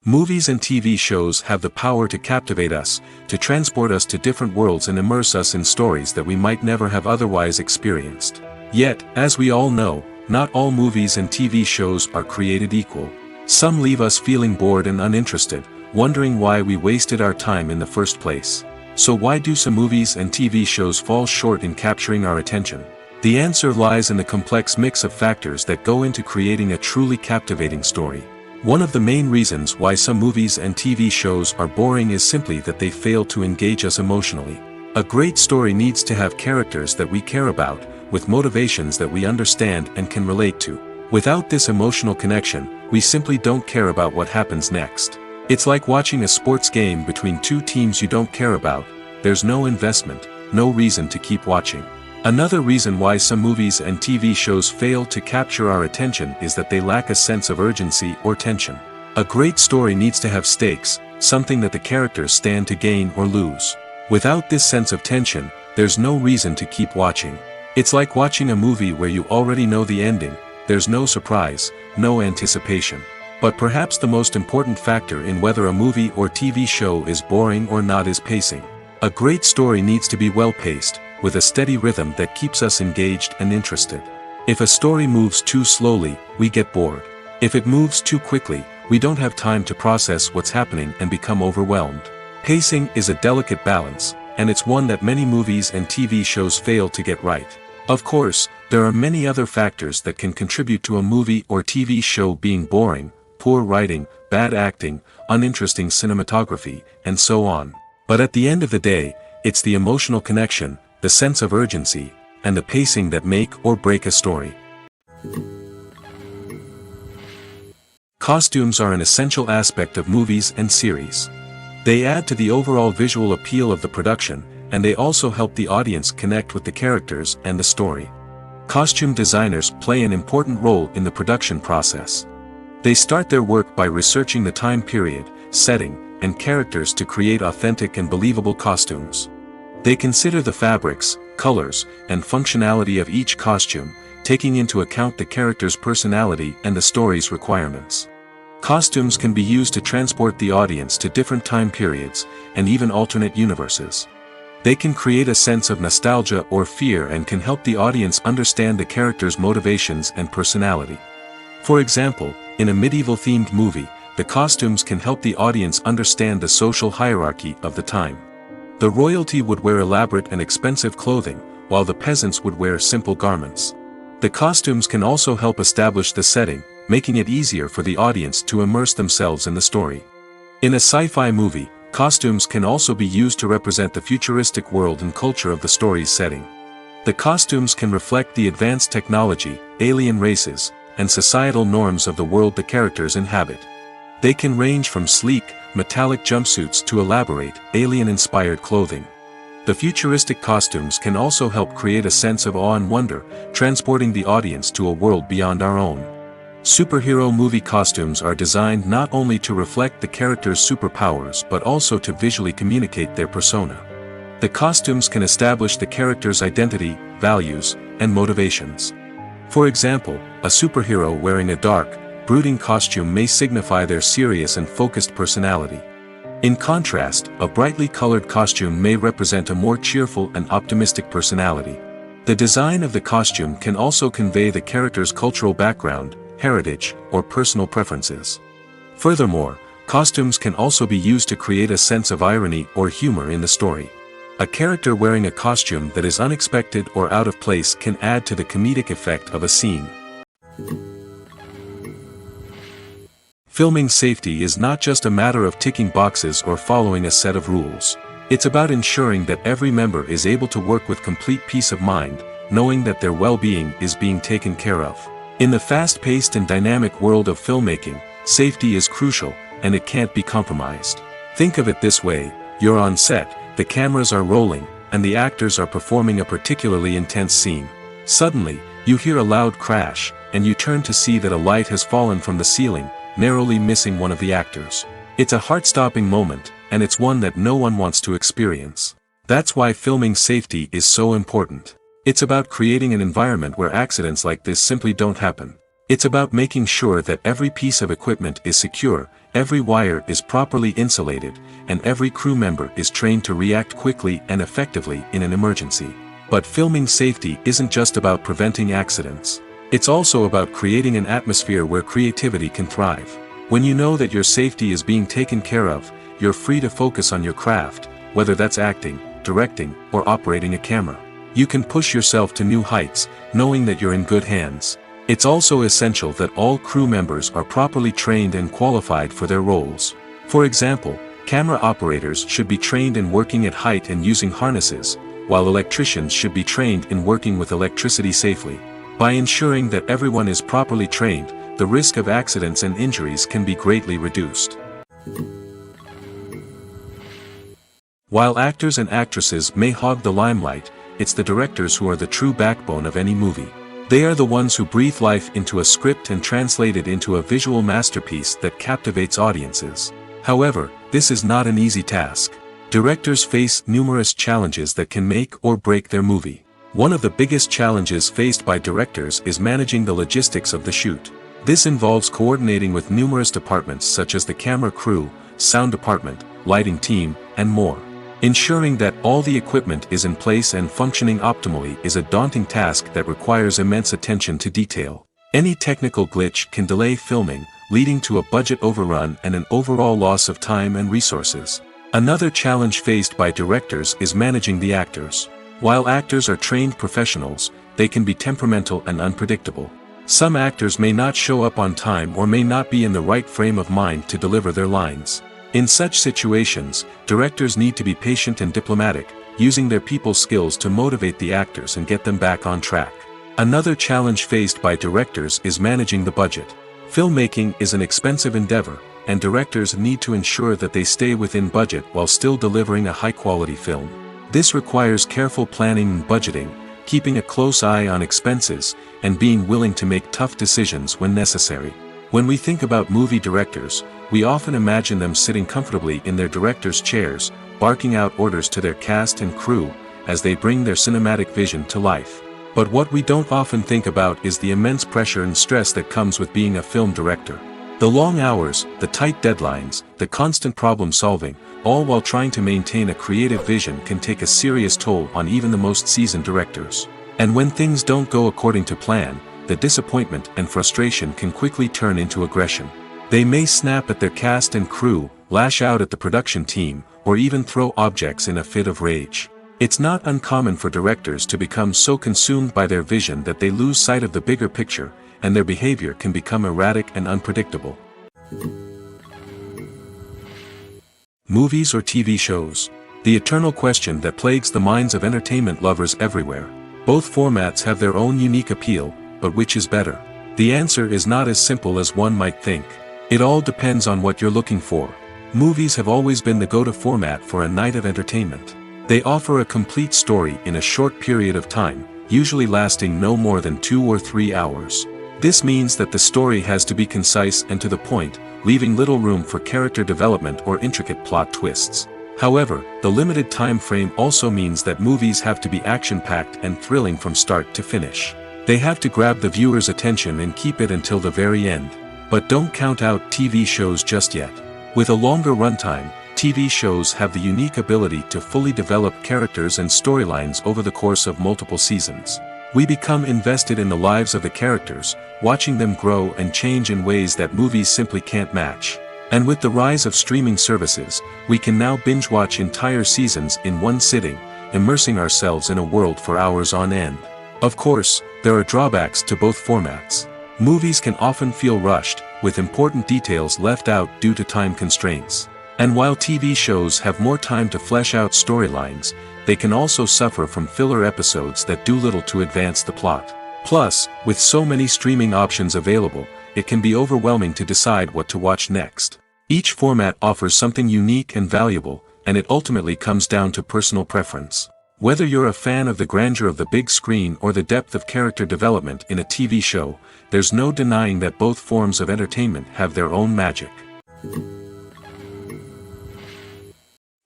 Movies and TV shows have the power to captivate us, to transport us to different worlds and immerse us in stories that we might never have otherwise experienced. Yet, as we all know, not all movies and TV shows are created equal. Some leave us feeling bored and uninterested, wondering why we wasted our time in the first place. So why do some movies and TV shows fall short in capturing our attention? The answer lies in the complex mix of factors that go into creating a truly captivating story. One of the main reasons why some movies and TV shows are boring is simply that they fail to engage us emotionally. A great story needs to have characters that we care about, with motivations that we understand and can relate to. Without this emotional connection, we simply don't care about what happens next. It's like watching a sports game between two teams you don't care about. There's no investment, no reason to keep watching. Another reason why some movies and TV shows fail to capture our attention is that they lack a sense of urgency or tension. A great story needs to have stakes, something that the characters stand to gain or lose. Without this sense of tension, there's no reason to keep watching. It's like watching a movie where you already know the ending, there's no surprise, no anticipation. But perhaps the most important factor in whether a movie or TV show is boring or not is pacing. A great story needs to be well-paced, with a steady rhythm that keeps us engaged and interested. If a story moves too slowly, we get bored. If it moves too quickly, we don't have time to process what's happening and become overwhelmed. Pacing is a delicate balance, and it's one that many movies and TV shows fail to get right. Of course, there are many other factors that can contribute to a movie or TV show being boring: poor writing, bad acting, uninteresting cinematography, and so on. But at the end of the day, it's the emotional connection, the sense of urgency, and the pacing that make or break a story. Costumes are an essential aspect of movies and series. They add to the overall visual appeal of the production, and they also help the audience connect with the characters and the story. Costume designers play an important role in the production process. They start their work by researching the time period, setting, and characters to create authentic and believable costumes. They consider the fabrics, colors, and functionality of each costume, taking into account the character's personality and the story's requirements. Costumes can be used to transport the audience to different time periods, and even alternate universes. They can create a sense of nostalgia or fear and can help the audience understand the character's motivations and personality. For example, in a medieval-themed movie, the costumes can help the audience understand the social hierarchy of the time. The royalty would wear elaborate and expensive clothing, while the peasants would wear simple garments. The costumes can also help establish the setting, making it easier for the audience to immerse themselves in the story. In a sci-fi movie, costumes can also be used to represent the futuristic world and culture of the story's setting. The costumes can reflect the advanced technology, alien races, and societal norms of the world the characters inhabit. They can range from sleek, metallic jumpsuits to elaborate, alien-inspired clothing. The futuristic costumes can also help create a sense of awe and wonder, transporting the audience to a world beyond our own. Superhero movie costumes are designed not only to reflect the character's superpowers but also to visually communicate their persona. The costumes can establish the character's identity, values, and motivations. For example, a superhero wearing a dark, brooding costume may signify their serious and focused personality. In contrast, a brightly colored costume may represent a more cheerful and optimistic personality. The design of the costume can also convey the character's cultural background, heritage, or personal preferences. Furthermore, costumes can also be used to create a sense of irony or humor in the story. A character wearing a costume that is unexpected or out of place can add to the comedic effect of a scene. Filming safety is not just a matter of ticking boxes or following a set of rules. It's about ensuring that every member is able to work with complete peace of mind, knowing that their well-being is being taken care of. In the fast-paced and dynamic world of filmmaking, safety is crucial, and it can't be compromised. Think of it this way: you're on set, the cameras are rolling, and the actors are performing a particularly intense scene. Suddenly, you hear a loud crash, and you turn to see that a light has fallen from the ceiling, narrowly missing one of the actors. It's a heart-stopping moment, and it's one that no one wants to experience. That's why filming safety is so important. It's about creating an environment where accidents like this simply don't happen. It's about making sure that every piece of equipment is secure, every wire is properly insulated, and every crew member is trained to react quickly and effectively in an emergency. But filming safety isn't just about preventing accidents. It's also about creating an atmosphere where creativity can thrive. When you know that your safety is being taken care of, you're free to focus on your craft, whether that's acting, directing, or operating a camera. You can push yourself to new heights, knowing that you're in good hands. It's also essential that all crew members are properly trained and qualified for their roles. For example, camera operators should be trained in working at height and using harnesses, while electricians should be trained in working with electricity safely. By ensuring that everyone is properly trained, the risk of accidents and injuries can be greatly reduced. While actors and actresses may hog the limelight, it's the directors who are the true backbone of any movie. They are the ones who breathe life into a script and translate it into a visual masterpiece that captivates audiences. However, this is not an easy task. Directors face numerous challenges that can make or break their movie. One of the biggest challenges faced by directors is managing the logistics of the shoot. This involves coordinating with numerous departments such as the camera crew, sound department, lighting team, and more. Ensuring that all the equipment is in place and functioning optimally is a daunting task that requires immense attention to detail. Any technical glitch can delay filming, leading to a budget overrun and an overall loss of time and resources. Another challenge faced by directors is managing the actors. While actors are trained professionals, they can be temperamental and unpredictable. Some actors may not show up on time or may not be in the right frame of mind to deliver their lines. In such situations, directors need to be patient and diplomatic, using their people skills to motivate the actors and get them back on track. Another challenge faced by directors is managing the budget. Filmmaking is an expensive endeavor, and directors need to ensure that they stay within budget while still delivering a high-quality film. This requires careful planning and budgeting, keeping a close eye on expenses, and being willing to make tough decisions when necessary. When we think about movie directors, we often imagine them sitting comfortably in their director's chairs, barking out orders to their cast and crew, as they bring their cinematic vision to life. But what we don't often think about is the immense pressure and stress that comes with being a film director. The long hours, the tight deadlines, the constant problem solving, all while trying to maintain a creative vision can take a serious toll on even the most seasoned directors. And when things don't go according to plan, the disappointment and frustration can quickly turn into aggression. They may snap at their cast and crew, lash out at the production team, or even throw objects in a fit of rage. It's not uncommon for directors to become so consumed by their vision that they lose sight of the bigger picture, and their behavior can become erratic and unpredictable. Movies or TV shows? The eternal question that plagues the minds of entertainment lovers everywhere. Both formats have their own unique appeal, but which is better? The answer is not as simple as one might think. It all depends on what you're looking for. Movies have always been the go-to format for a night of entertainment. They offer a complete story in a short period of time, usually lasting no more than 2 or 3 hours. This means that the story has to be concise and to the point, leaving little room for character development or intricate plot twists. However, the limited time frame also means that movies have to be action-packed and thrilling from start to finish. They have to grab the viewer's attention and keep it until the very end. But don't count out TV shows just yet. With a longer runtime, TV shows have the unique ability to fully develop characters and storylines over the course of multiple seasons. We become invested in the lives of the characters, watching them grow and change in ways that movies simply can't match. And with the rise of streaming services, we can now binge-watch entire seasons in one sitting, immersing ourselves in a world for hours on end. Of course, there are drawbacks to both formats. Movies can often feel rushed, with important details left out due to time constraints. And while TV shows have more time to flesh out storylines, they can also suffer from filler episodes that do little to advance the plot. Plus, with so many streaming options available, it can be overwhelming to decide what to watch next. Each format offers something unique and valuable, and it ultimately comes down to personal preference. Whether you're a fan of the grandeur of the big screen or the depth of character development in a TV show, there's no denying that both forms of entertainment have their own magic.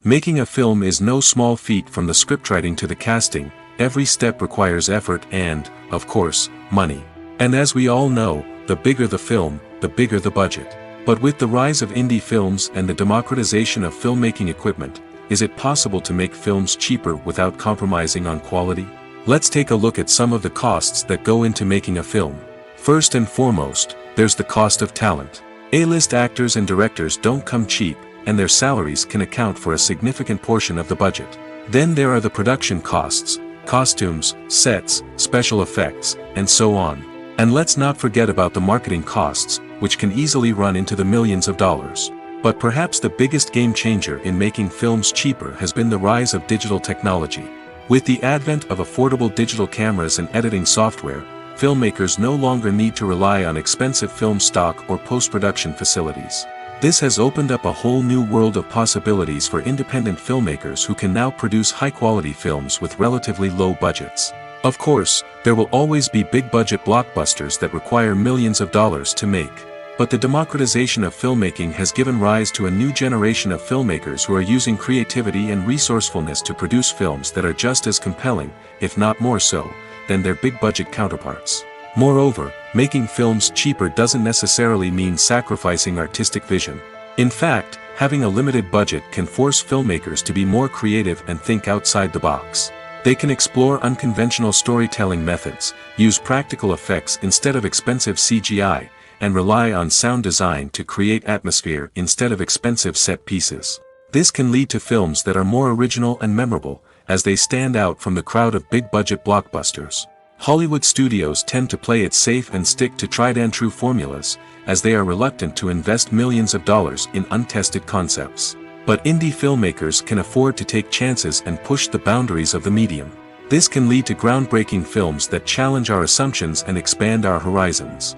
Making a film is no small feat. From the scriptwriting to the casting, every step requires effort and, of course, money. And as we all know, the bigger the film, the bigger the budget. But with the rise of indie films and the democratization of filmmaking equipment, is it possible to make films cheaper without compromising on quality? Let's take a look at some of the costs that go into making a film. First and foremost, there's the cost of talent. A-list actors and directors don't come cheap, and their salaries can account for a significant portion of the budget. Then there are the production costs, costumes, sets, special effects, and so on. And let's not forget about the marketing costs, which can easily run into the millions of dollars. But perhaps the biggest game changer in making films cheaper has been the rise of digital technology. With the advent of affordable digital cameras and editing software, filmmakers no longer need to rely on expensive film stock or post-production facilities. This has opened up a whole new world of possibilities for independent filmmakers who can now produce high-quality films with relatively low budgets. Of course, there will always be big-budget blockbusters that require millions of dollars to make. But the democratization of filmmaking has given rise to a new generation of filmmakers who are using creativity and resourcefulness to produce films that are just as compelling, if not more so, than their big-budget counterparts. Moreover, making films cheaper doesn't necessarily mean sacrificing artistic vision. In fact, having a limited budget can force filmmakers to be more creative and think outside the box. They can explore unconventional storytelling methods, use practical effects instead of expensive CGI, and rely on sound design to create atmosphere instead of expensive set pieces. This can lead to films that are more original and memorable, as they stand out from the crowd of big-budget blockbusters. Hollywood studios tend to play it safe and stick to tried-and-true formulas, as they are reluctant to invest millions of dollars in untested concepts. But indie filmmakers can afford to take chances and push the boundaries of the medium. This can lead to groundbreaking films that challenge our assumptions and expand our horizons.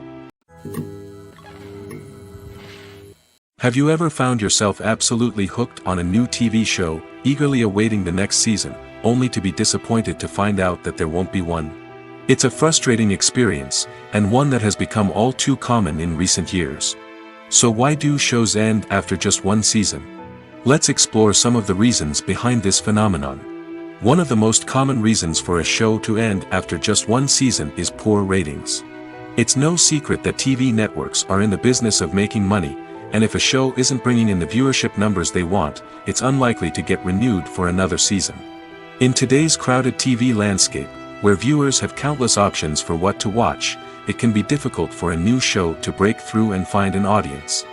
Have you ever found yourself absolutely hooked on a new TV show, eagerly awaiting the next season, only to be disappointed to find out that there won't be one. It's a frustrating experience, and one that has become all too common in recent years. So why do shows end after just one season? Let's explore some of the reasons behind this phenomenon. One of the most common reasons for a show to end after just one season is poor ratings. It's no secret that TV networks are in the business of making money, and if a show isn't bringing in the viewership numbers they want, it's unlikely to get renewed for another season. In today's crowded TV landscape, where viewers have countless options for what to watch, it can be difficult for a new show to break through and find an audience.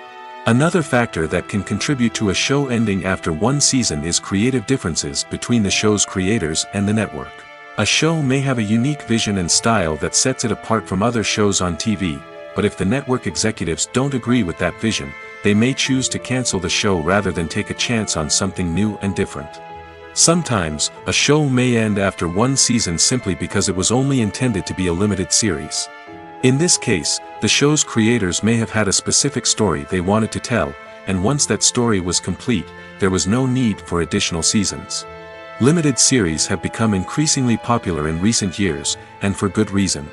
Another factor that can contribute to a show ending after one season is creative differences between the show's creators and the network. A show may have a unique vision and style that sets it apart from other shows on TV, but if the network executives don't agree with that vision, they may choose to cancel the show rather than take a chance on something new and different. Sometimes, a show may end after one season simply because it was only intended to be a limited series. In this case, the show's creators may have had a specific story they wanted to tell, and once that story was complete, there was no need for additional seasons. Limited series have become increasingly popular in recent years, and for good reason.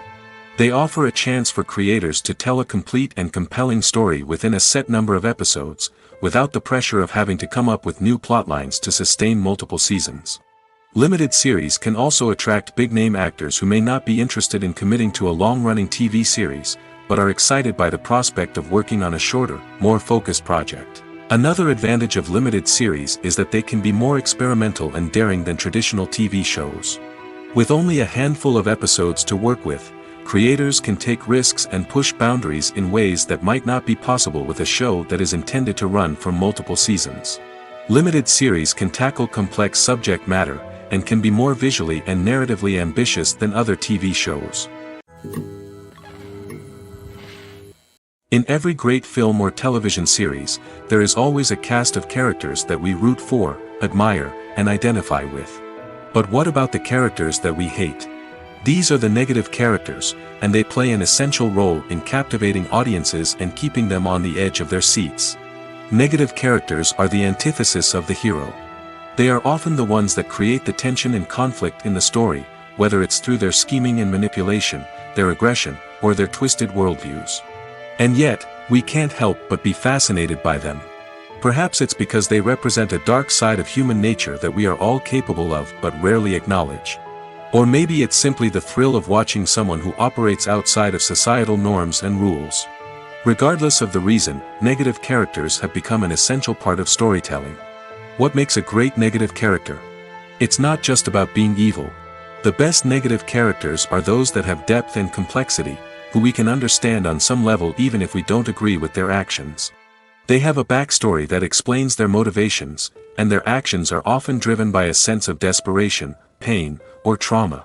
They offer a chance for creators to tell a complete and compelling story within a set number of episodes, without the pressure of having to come up with new plotlines to sustain multiple seasons. Limited series can also attract big-name actors who may not be interested in committing to a long-running TV series, but are excited by the prospect of working on a shorter, more focused project. Another advantage of limited series is that they can be more experimental and daring than traditional TV shows. With only a handful of episodes to work with, creators can take risks and push boundaries in ways that might not be possible with a show that is intended to run for multiple seasons. Limited series can tackle complex subject matter, and can be more visually and narratively ambitious than other TV shows. In every great film or television series, there is always a cast of characters that we root for, admire, and identify with. But what about the characters that we hate? These are the negative characters, and they play an essential role in captivating audiences and keeping them on the edge of their seats. Negative characters are the antithesis of the hero. They are often the ones that create the tension and conflict in the story, whether it's through their scheming and manipulation, their aggression, or their twisted worldviews. And yet, we can't help but be fascinated by them. Perhaps it's because they represent a dark side of human nature that we are all capable of but rarely acknowledge. Or maybe it's simply the thrill of watching someone who operates outside of societal norms and rules. Regardless of the reason, negative characters have become an essential part of storytelling. What makes a great negative character? It's not just about being evil. The best negative characters are those that have depth and complexity, who we can understand on some level even if we don't agree with their actions. They have a backstory that explains their motivations, and their actions are often driven by a sense of desperation, pain, or trauma.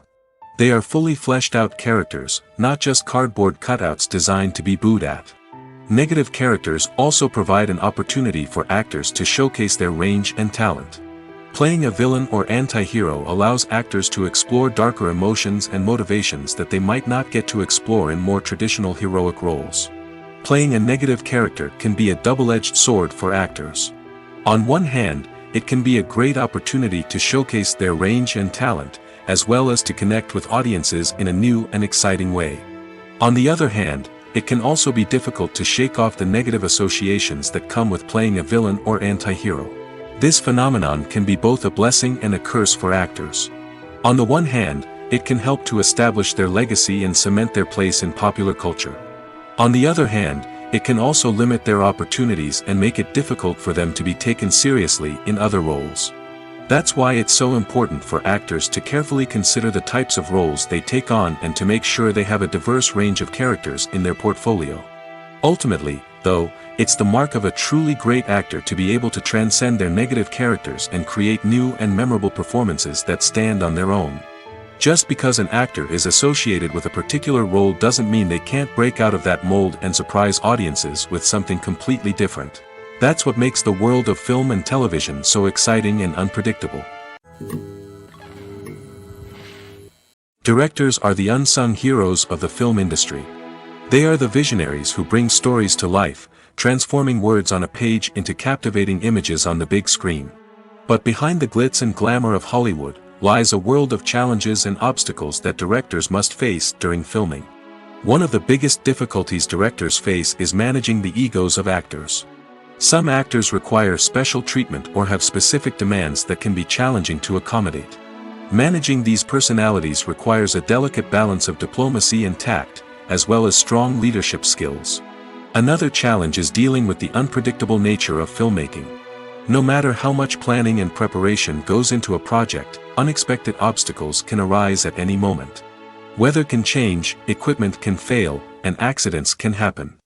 They are fully fleshed out characters, not just cardboard cutouts designed to be booed at. Negative characters also provide an opportunity for actors to showcase their range and talent. Playing a villain or anti-hero allows actors to explore darker emotions and motivations that they might not get to explore in more traditional heroic roles. Playing a negative character can be a double-edged sword for actors. On one hand, it can be a great opportunity to showcase their range and talent, as well as to connect with audiences in a new and exciting way. On the other hand, it can also be difficult to shake off the negative associations that come with playing a villain or anti-hero. This phenomenon can be both a blessing and a curse for actors. On the one hand, it can help to establish their legacy and cement their place in popular culture. On the other hand, it can also limit their opportunities and make it difficult for them to be taken seriously in other roles. That's why it's so important for actors to carefully consider the types of roles they take on and to make sure they have a diverse range of characters in their portfolio. Ultimately, though, it's the mark of a truly great actor to be able to transcend their negative characters and create new and memorable performances that stand on their own. Just because an actor is associated with a particular role doesn't mean they can't break out of that mold and surprise audiences with something completely different. That's what makes the world of film and television so exciting and unpredictable. Directors are the unsung heroes of the film industry. They are the visionaries who bring stories to life, transforming words on a page into captivating images on the big screen. But behind the glitz and glamour of Hollywood, lies a world of challenges and obstacles that directors must face during filming. One of the biggest difficulties directors face is managing the egos of actors. Some actors require special treatment or have specific demands that can be challenging to accommodate. Managing these personalities requires a delicate balance of diplomacy and tact, as well as strong leadership skills. Another challenge is dealing with the unpredictable nature of filmmaking. No matter how much planning and preparation goes into a project, unexpected obstacles can arise at any moment. Weather can change, equipment can fail, and accidents can happen.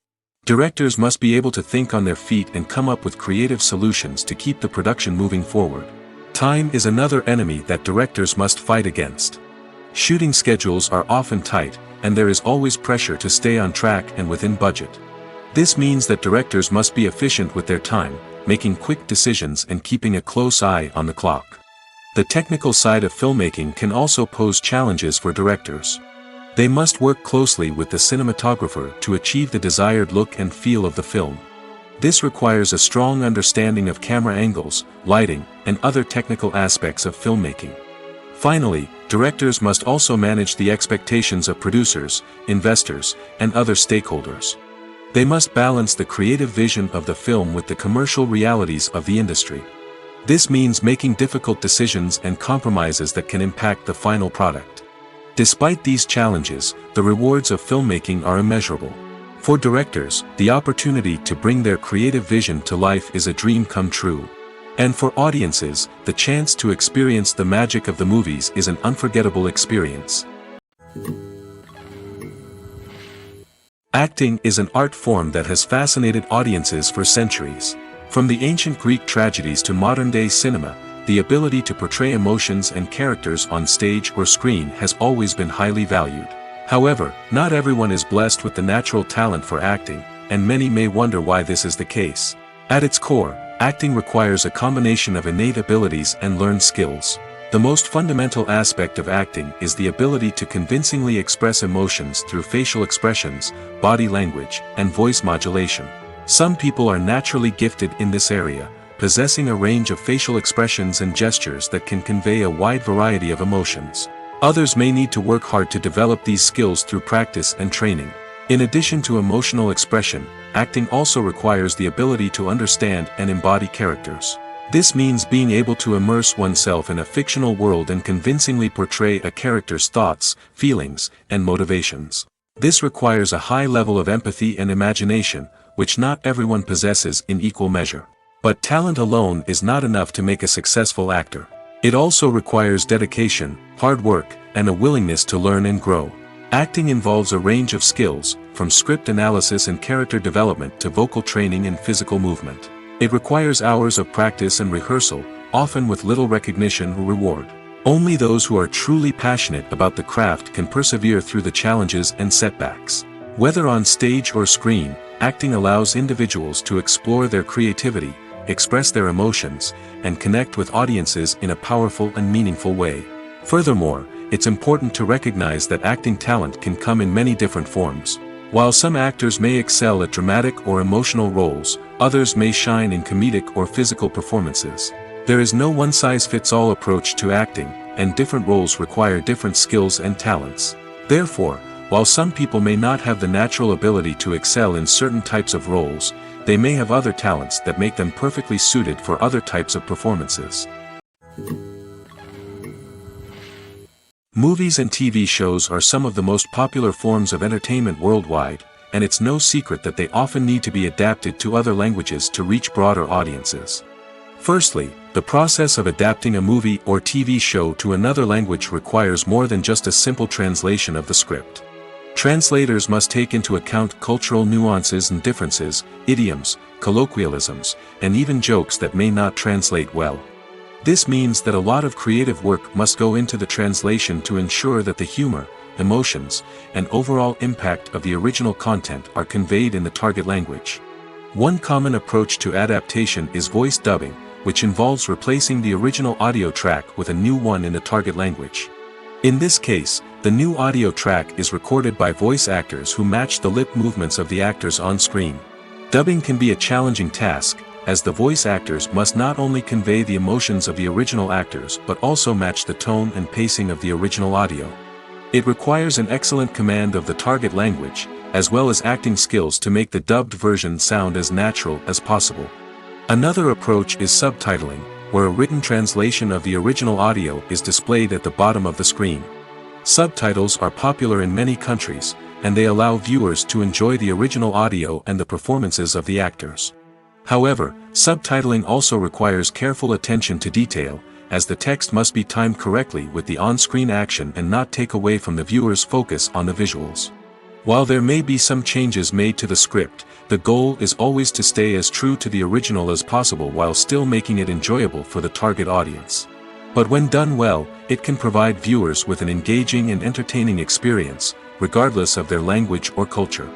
Directors must be able to think on their feet and come up with creative solutions to keep the production moving forward. Time is another enemy that directors must fight against. Shooting schedules are often tight, and there is always pressure to stay on track and within budget. This means that directors must be efficient with their time, making quick decisions and keeping a close eye on the clock. The technical side of filmmaking can also pose challenges for directors. They must work closely with the cinematographer to achieve the desired look and feel of the film. This requires a strong understanding of camera angles, lighting, and other technical aspects of filmmaking. Finally, directors must also manage the expectations of producers, investors, and other stakeholders. They must balance the creative vision of the film with the commercial realities of the industry. This means making difficult decisions and compromises that can impact the final product. Despite these challenges, the rewards of filmmaking are immeasurable. For directors, the opportunity to bring their creative vision to life is a dream come true. And for audiences, the chance to experience the magic of the movies is an unforgettable experience. Acting is an art form that has fascinated audiences for centuries. From the ancient Greek tragedies to modern-day cinema, the ability to portray emotions and characters on stage or screen has always been highly valued. However, not everyone is blessed with the natural talent for acting, and many may wonder why this is the case. At its core, acting requires a combination of innate abilities and learned skills. The most fundamental aspect of acting is the ability to convincingly express emotions through facial expressions, body language, and voice modulation. Some people are naturally gifted in this area, possessing a range of facial expressions and gestures that can convey a wide variety of emotions. Others may need to work hard to develop these skills through practice and training. In addition to emotional expression, acting also requires the ability to understand and embody characters. This means being able to immerse oneself in a fictional world and convincingly portray a character's thoughts, feelings, and motivations. This requires a high level of empathy and imagination, which not everyone possesses in equal measure. But talent alone is not enough to make a successful actor. It also requires dedication, hard work, and a willingness to learn and grow. Acting involves a range of skills, from script analysis and character development to vocal training and physical movement. It requires hours of practice and rehearsal, often with little recognition or reward. Only those who are truly passionate about the craft can persevere through the challenges and setbacks. Whether on stage or screen, acting allows individuals to explore their creativity, express their emotions, and connect with audiences in a powerful and meaningful way. Furthermore, it's important to recognize that acting talent can come in many different forms. While some actors may excel at dramatic or emotional roles, others may shine in comedic or physical performances. There is no one-size-fits-all approach to acting, and different roles require different skills and talents. Therefore, while some people may not have the natural ability to excel in certain types of roles, they may have other talents that make them perfectly suited for other types of performances. Movies and TV shows are some of the most popular forms of entertainment worldwide, and it's no secret that they often need to be adapted to other languages to reach broader audiences. Firstly, the process of adapting a movie or TV show to another language requires more than just a simple translation of the script. Translators must take into account cultural nuances and differences, idioms, colloquialisms, and even jokes that may not translate well. This means that a lot of creative work must go into the translation to ensure that the humor, emotions, and overall impact of the original content are conveyed in the target language. One common approach to adaptation is voice dubbing, which involves replacing the original audio track with a new one in the target language. In this case, the new audio track is recorded by voice actors who match the lip movements of the actors on screen. Dubbing can be a challenging task, as the voice actors must not only convey the emotions of the original actors but also match the tone and pacing of the original audio. It requires an excellent command of the target language, as well as acting skills to make the dubbed version sound as natural as possible. Another approach is subtitling, where a written translation of the original audio is displayed at the bottom of the screen. Subtitles are popular in many countries, and they allow viewers to enjoy the original audio and the performances of the actors. However, subtitling also requires careful attention to detail, as the text must be timed correctly with the on-screen action and not take away from the viewer's focus on the visuals. While there may be some changes made to the script, the goal is always to stay as true to the original as possible while still making it enjoyable for the target audience. But when done well, it can provide viewers with an engaging and entertaining experience, regardless of their language or culture.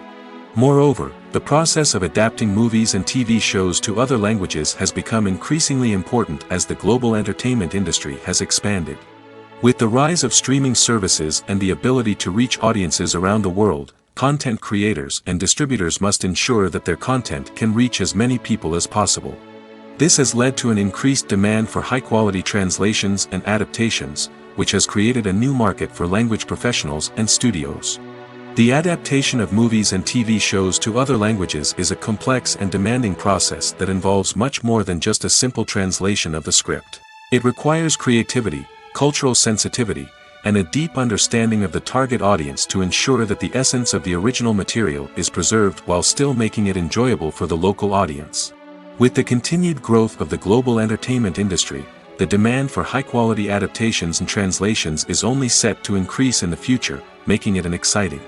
Moreover, the process of adapting movies and TV shows to other languages has become increasingly important as the global entertainment industry has expanded. With the rise of streaming services and the ability to reach audiences around the world, content creators and distributors must ensure that their content can reach as many people as possible. This has led to an increased demand for high-quality translations and adaptations, which has created a new market for language professionals and studios. The adaptation of movies and TV shows to other languages is a complex and demanding process that involves much more than just a simple translation of the script. It requires creativity, cultural sensitivity, and a deep understanding of the target audience to ensure that the essence of the original material is preserved while still making it enjoyable for the local audience. With the continued growth of the global entertainment industry, the demand for high-quality adaptations and translations is only set to increase in the future, making it an exciting.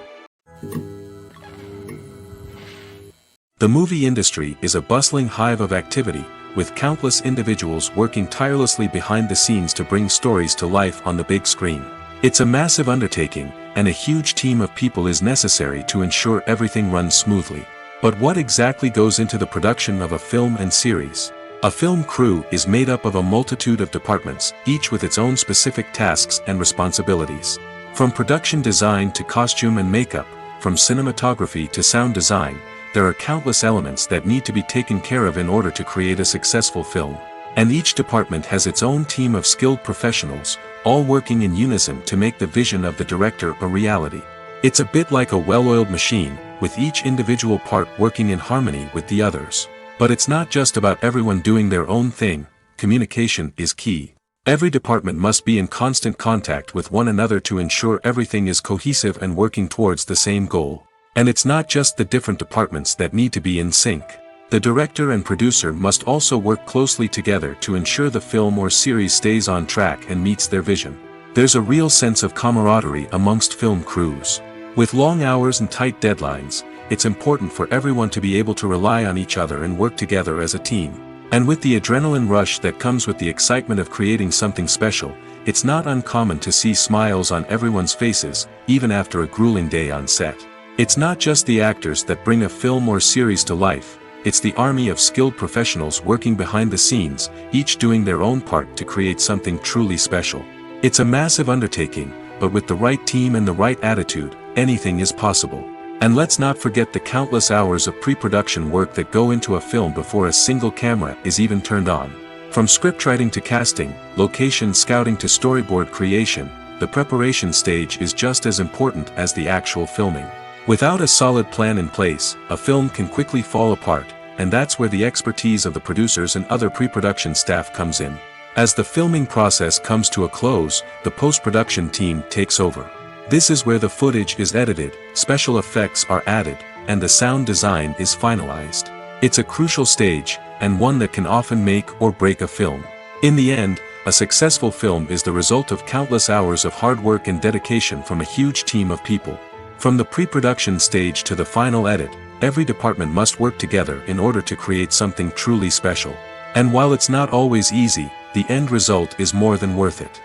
The movie industry is a bustling hive of activity, with countless individuals working tirelessly behind the scenes to bring stories to life on the big screen. It's a massive undertaking, and a huge team of people is necessary to ensure everything runs smoothly. But what exactly goes into the production of a film and series? A film crew is made up of a multitude of departments, each with its own specific tasks and responsibilities. From production design to costume and makeup, from cinematography to sound design, there are countless elements that need to be taken care of in order to create a successful film. And each department has its own team of skilled professionals, all working in unison to make the vision of the director a reality. It's a bit like a well-oiled machine, with each individual part working in harmony with the others. But it's not just about everyone doing their own thing. Communication is key. Every department must be in constant contact with one another to ensure everything is cohesive and working towards the same goal. And it's not just the different departments that need to be in sync. The director and producer must also work closely together to ensure the film or series stays on track and meets their vision. There's a real sense of camaraderie amongst film crews. With long hours and tight deadlines, it's important for everyone to be able to rely on each other and work together as a team. And with the adrenaline rush that comes with the excitement of creating something special, it's not uncommon to see smiles on everyone's faces, even after a grueling day on set. It's not just the actors that bring a film or series to life, it's the army of skilled professionals working behind the scenes, each doing their own part to create something truly special. It's a massive undertaking, but with the right team and the right attitude, anything is possible. And let's not forget the countless hours of pre-production work that go into a film before a single camera is even turned on. From scriptwriting to casting, location scouting to storyboard creation, the preparation stage is just as important as the actual filming. Without a solid plan in place, a film can quickly fall apart, and that's where the expertise of the producers and other pre-production staff comes in. As the filming process comes to a close, the post-production team takes over. This is where the footage is edited, special effects are added, and the sound design is finalized. It's a crucial stage, and one that can often make or break a film. In the end, a successful film is the result of countless hours of hard work and dedication from a huge team of people. From the pre-production stage to the final edit, every department must work together in order to create something truly special. And while it's not always easy, the end result is more than worth it.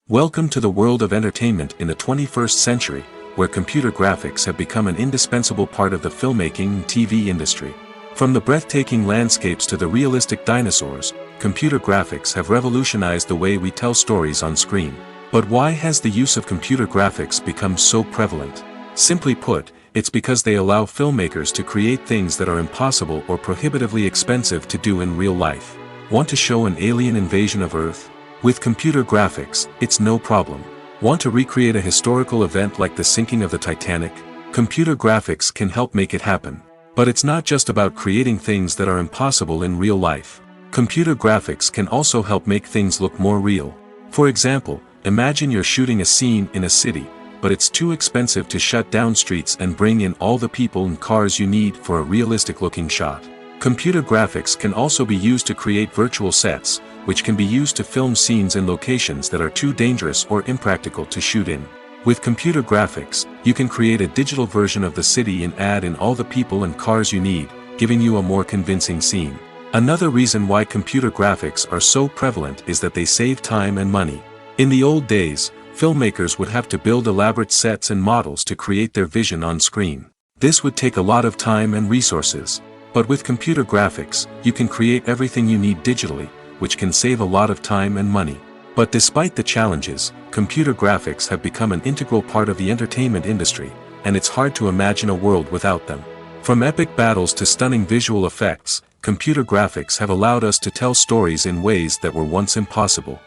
Welcome to the world of entertainment in the 21st century, where computer graphics have become an indispensable part of the filmmaking and TV industry. From the breathtaking landscapes to the realistic dinosaurs, computer graphics have revolutionized the way we tell stories on screen. But why has the use of computer graphics become so prevalent? Simply put, it's because they allow filmmakers to create things that are impossible or prohibitively expensive to do in real life. Want to show an alien invasion of Earth? With computer graphics, it's no problem. Want to recreate a historical event like the sinking of the Titanic? Computer graphics can help make it happen. But it's not just about creating things that are impossible in real life. Computer graphics can also help make things look more real. For example, imagine you're shooting a scene in a city, but it's too expensive to shut down streets and bring in all the people and cars you need for a realistic-looking shot. Computer graphics can also be used to create virtual sets, which can be used to film scenes in locations that are too dangerous or impractical to shoot in. With computer graphics, you can create a digital version of the city and add in all the people and cars you need, giving you a more convincing scene. Another reason why computer graphics are so prevalent is that they save time and money. In the old days, filmmakers would have to build elaborate sets and models to create their vision on screen. This would take a lot of time and resources. But with computer graphics, you can create everything you need digitally, which can save a lot of time and money. But despite the challenges, computer graphics have become an integral part of the entertainment industry, and it's hard to imagine a world without them. From epic battles to stunning visual effects, computer graphics have allowed us to tell stories in ways that were once impossible.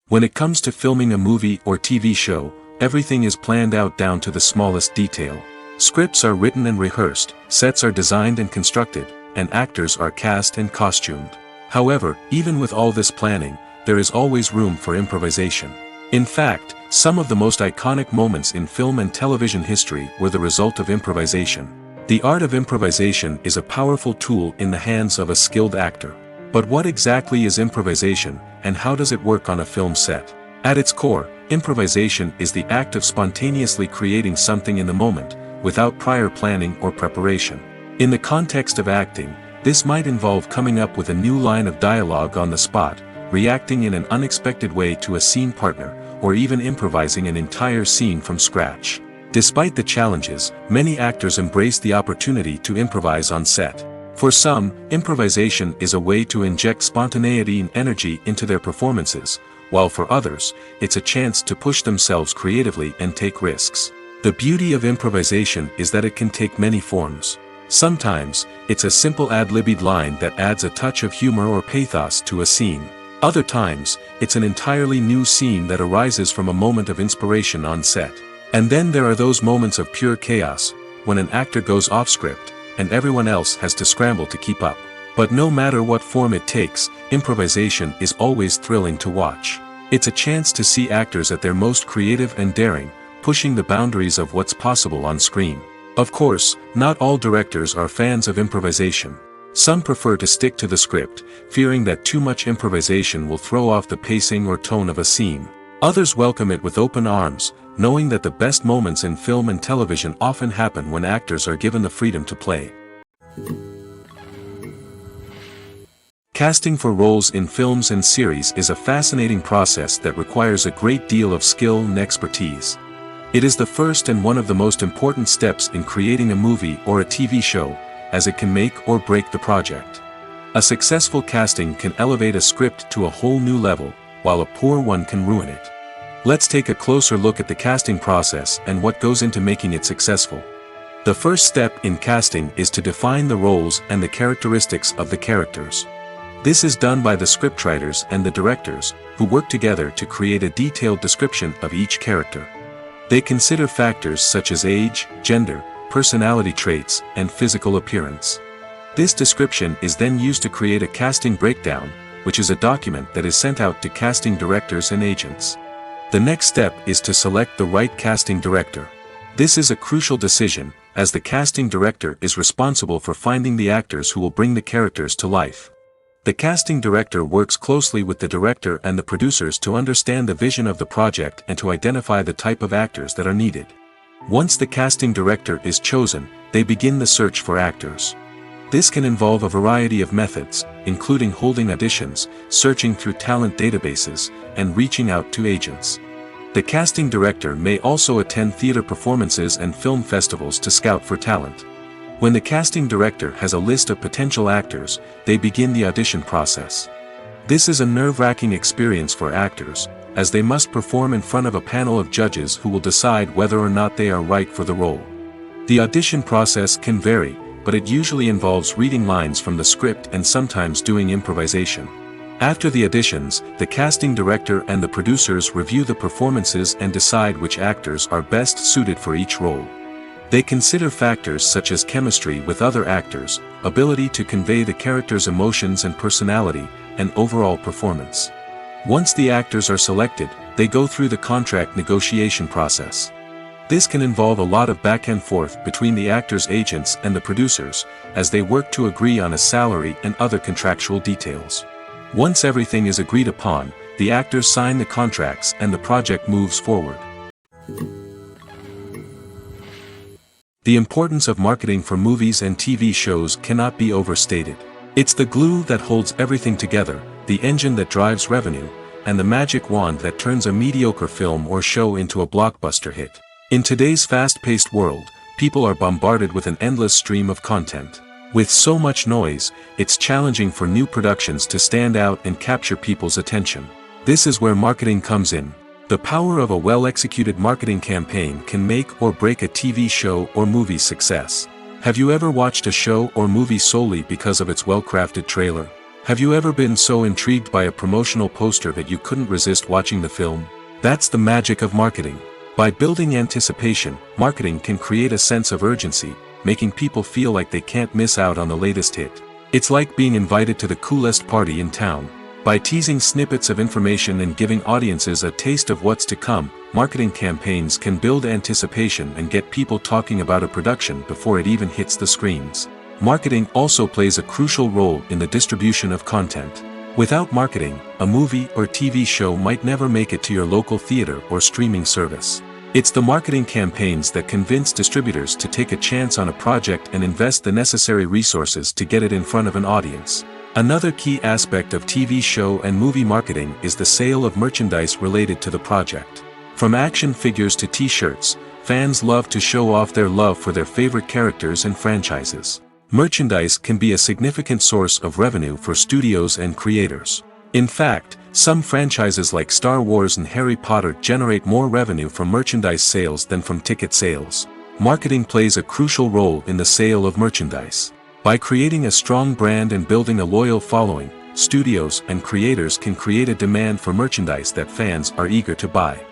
When it comes to filming a movie or TV show, everything is planned out down to the smallest detail. Scripts are written and rehearsed, sets are designed and constructed, and actors are cast and costumed. However, even with all this planning, there is always room for improvisation. In fact, some of the most iconic moments in film and television history were the result of improvisation. The art of improvisation is a powerful tool in the hands of a skilled actor. But what exactly is improvisation, and how does it work on a film set? At its core, improvisation is the act of spontaneously creating something in the moment, without prior planning or preparation. In the context of acting, this might involve coming up with a new line of dialogue on the spot, reacting in an unexpected way to a scene partner, or even improvising an entire scene from scratch. Despite the challenges, many actors embrace the opportunity to improvise on set. For some, improvisation is a way to inject spontaneity and energy into their performances, while for others, it's a chance to push themselves creatively and take risks. The beauty of improvisation is that it can take many forms. Sometimes, it's a simple ad-libbed line that adds a touch of humor or pathos to a scene. Other times, it's an entirely new scene that arises from a moment of inspiration on set. And then there are those moments of pure chaos, when an actor goes off script, and everyone else has to scramble to keep up. But no matter what form it takes, improvisation is always thrilling to watch. It's a chance to see actors at their most creative and daring, pushing the boundaries of what's possible on screen. Of course, not all directors are fans of improvisation. Some prefer to stick to the script, fearing that too much improvisation will throw off the pacing or tone of a scene. Others welcome it with open arms, knowing that the best moments in film and television often happen when actors are given the freedom to play. Casting for roles in films and series is a fascinating process that requires a great deal of skill and expertise. It is the first and one of the most important steps in creating a movie or a TV show, as it can make or break the project. A successful casting can elevate a script to a whole new level, while a poor one can ruin it. Let's take a closer look at the casting process and what goes into making it successful. The first step in casting is to define the roles and the characteristics of the characters. This is done by the scriptwriters and the directors, who work together to create a detailed description of each character. They consider factors such as age, gender, personality traits, and physical appearance. This description is then used to create a casting breakdown, which is a document that is sent out to casting directors and agents. The next step is to select the right casting director. This is a crucial decision, as the casting director is responsible for finding the actors who will bring the characters to life. The casting director works closely with the director and the producers to understand the vision of the project and to identify the type of actors that are needed. Once the casting director is chosen, they begin the search for actors. This can involve a variety of methods, including holding auditions, searching through talent databases, and reaching out to agents. The casting director may also attend theater performances and film festivals to scout for talent. When the casting director has a list of potential actors, they begin the audition process. This is a nerve-wracking experience for actors, as they must perform in front of a panel of judges who will decide whether or not they are right for the role. The audition process can vary, but it usually involves reading lines from the script and sometimes doing improvisation. After the auditions, the casting director and the producers review the performances and decide which actors are best suited for each role. They consider factors such as chemistry with other actors, ability to convey the character's emotions and personality, and overall performance. Once the actors are selected, they go through the contract negotiation process. This can involve a lot of back and forth between the actors' agents and the producers, as they work to agree on a salary and other contractual details. Once everything is agreed upon, the actors sign the contracts and the project moves forward. The importance of marketing for movies and TV shows cannot be overstated. It's the glue that holds everything together, the engine that drives revenue, and the magic wand that turns a mediocre film or show into a blockbuster hit. In today's fast-paced world, people are bombarded with an endless stream of content. With so much noise, it's challenging for new productions to stand out and capture people's attention. This is where marketing comes in. The power of a well-executed marketing campaign can make or break a TV show or movie's success. Have you ever watched a show or movie solely because of its well-crafted trailer? Have you ever been so intrigued by a promotional poster that you couldn't resist watching the film? That's the magic of marketing. By building anticipation, marketing can create a sense of urgency, making people feel like they can't miss out on the latest hit. It's like being invited to the coolest party in town. By teasing snippets of information and giving audiences a taste of what's to come, marketing campaigns can build anticipation and get people talking about a production before it even hits the screens. Marketing also plays a crucial role in the distribution of content. Without marketing, a movie or TV show might never make it to your local theater or streaming service. It's the marketing campaigns that convince distributors to take a chance on a project and invest the necessary resources to get it in front of an audience. Another key aspect of TV show and movie marketing is the sale of merchandise related to the project. From action figures to t-shirts, fans love to show off their love for their favorite characters and franchises. Merchandise can be a significant source of revenue for studios and creators. In fact, some franchises like Star Wars and Harry Potter generate more revenue from merchandise sales than from ticket sales. Marketing plays a crucial role in the sale of merchandise. By creating a strong brand and building a loyal following, studios and creators can create a demand for merchandise that fans are eager to buy.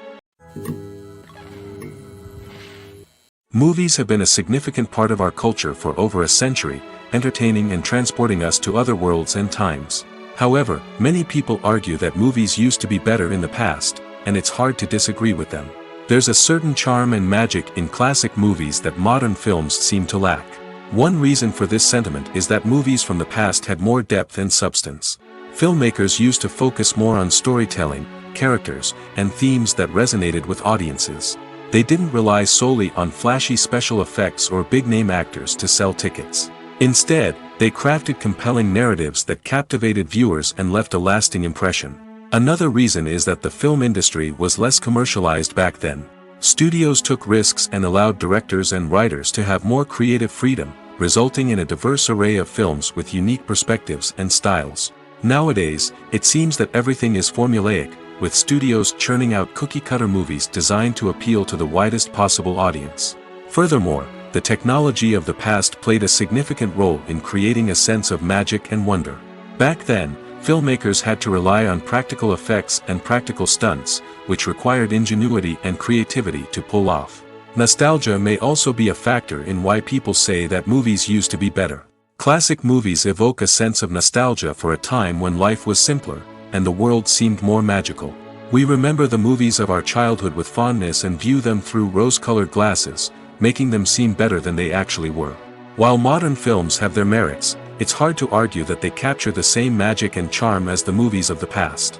Movies have been a significant part of our culture for over a century, entertaining and transporting us to other worlds and times. However, many people argue that movies used to be better in the past, and it's hard to disagree with them. There's a certain charm and magic in classic movies that modern films seem to lack. One reason for this sentiment is that movies from the past had more depth and substance. Filmmakers used to focus more on storytelling, characters, and themes that resonated with audiences. They didn't rely solely on flashy special effects or big-name actors to sell tickets. Instead, they crafted compelling narratives that captivated viewers and left a lasting impression. Another reason is that the film industry was less commercialized back then. Studios took risks and allowed directors and writers to have more creative freedom, resulting in a diverse array of films with unique perspectives and styles. Nowadays, it seems that everything is formulaic, with studios churning out cookie-cutter movies designed to appeal to the widest possible audience. Furthermore, the technology of the past played a significant role in creating a sense of magic and wonder. Back then, filmmakers had to rely on practical effects and practical stunts, which required ingenuity and creativity to pull off. Nostalgia may also be a factor in why people say that movies used to be better. Classic movies evoke a sense of nostalgia for a time when life was simpler, and the world seemed more magical. We remember the movies of our childhood with fondness and view them through rose-colored glasses, making them seem better than they actually were. While modern films have their merits, it's hard to argue that they capture the same magic and charm as the movies of the past.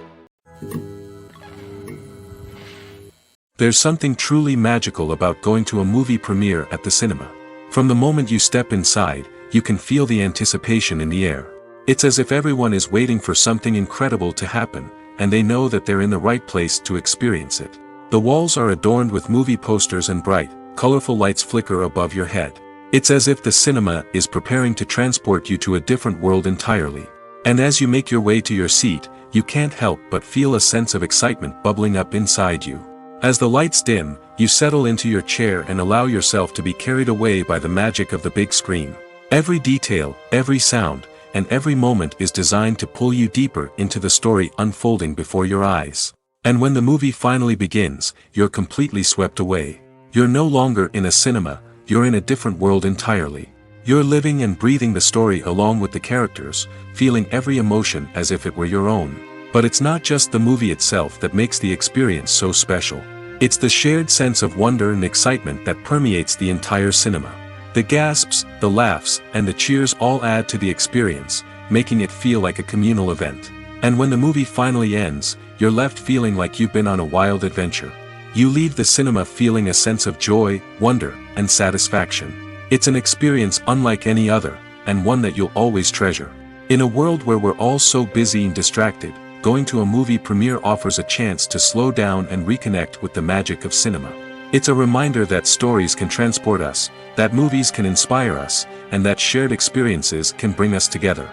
There's something truly magical about going to a movie premiere at the cinema. From the moment you step inside, you can feel the anticipation in the air. It's as if everyone is waiting for something incredible to happen, and they know that they're in the right place to experience it. The walls are adorned with movie posters and bright, colorful lights flicker above your head. It's as if the cinema is preparing to transport you to a different world entirely. And as you make your way to your seat, you can't help but feel a sense of excitement bubbling up inside you. As the lights dim, you settle into your chair and allow yourself to be carried away by the magic of the big screen. Every detail, every sound, and every moment is designed to pull you deeper into the story unfolding before your eyes. And when the movie finally begins, you're completely swept away. You're no longer in a cinema, you're in a different world entirely. You're living and breathing the story along with the characters, feeling every emotion as if it were your own. But it's not just the movie itself that makes the experience so special. It's the shared sense of wonder and excitement that permeates the entire cinema. The gasps, the laughs, and the cheers all add to the experience, making it feel like a communal event. And when the movie finally ends, you're left feeling like you've been on a wild adventure. You leave the cinema feeling a sense of joy, wonder, and satisfaction. It's an experience unlike any other, and one that you'll always treasure. In a world where we're all so busy and distracted, going to a movie premiere offers a chance to slow down and reconnect with the magic of cinema. It's a reminder that stories can transport us, that movies can inspire us, and that shared experiences can bring us together.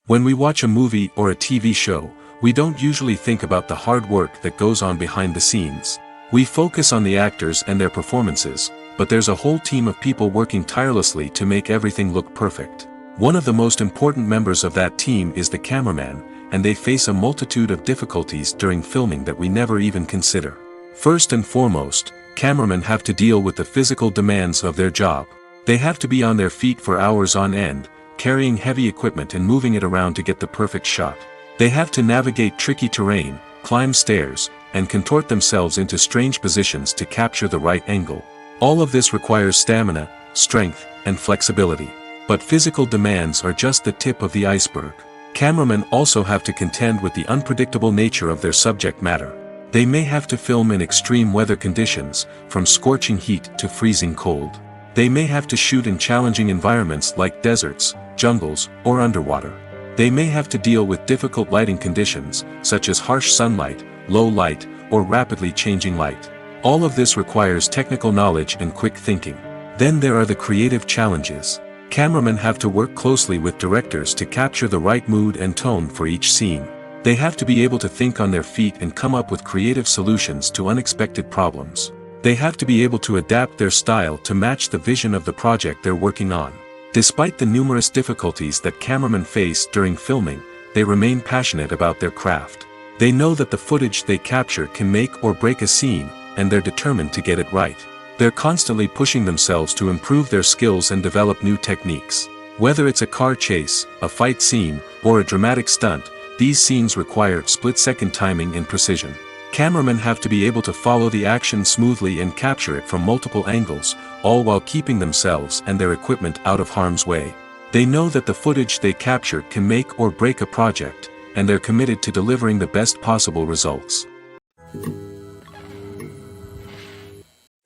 When we watch a movie or a TV show, we don't usually think about the hard work that goes on behind the scenes. We focus on the actors and their performances, but there's a whole team of people working tirelessly to make everything look perfect. One of the most important members of that team is the cameraman, and they face a multitude of difficulties during filming that we never even consider. First and foremost, cameramen have to deal with the physical demands of their job. They have to be on their feet for hours on end, carrying heavy equipment and moving it around to get the perfect shot. They have to navigate tricky terrain, climb stairs, and contort themselves into strange positions to capture the right angle. All of this requires stamina, strength, and flexibility. But physical demands are just the tip of the iceberg. Cameramen also have to contend with the unpredictable nature of their subject matter. They may have to film in extreme weather conditions, from scorching heat to freezing cold. They may have to shoot in challenging environments like deserts, jungles, or underwater. They may have to deal with difficult lighting conditions, such as harsh sunlight, low light, or rapidly changing light. All of this requires technical knowledge and quick thinking. Then there are the creative challenges. Cameramen have to work closely with directors to capture the right mood and tone for each scene. They have to be able to think on their feet and come up with creative solutions to unexpected problems. They have to be able to adapt their style to match the vision of the project they're working on. Despite the numerous difficulties that cameramen face during filming, they remain passionate about their craft. They know that the footage they capture can make or break a scene, and they're determined to get it right. They're constantly pushing themselves to improve their skills and develop new techniques. Whether it's a car chase, a fight scene, or a dramatic stunt, these scenes require split-second timing and precision. Cameramen have to be able to follow the action smoothly and capture it from multiple angles, all while keeping themselves and their equipment out of harm's way. They know that the footage they capture can make or break a project, and they're committed to delivering the best possible results.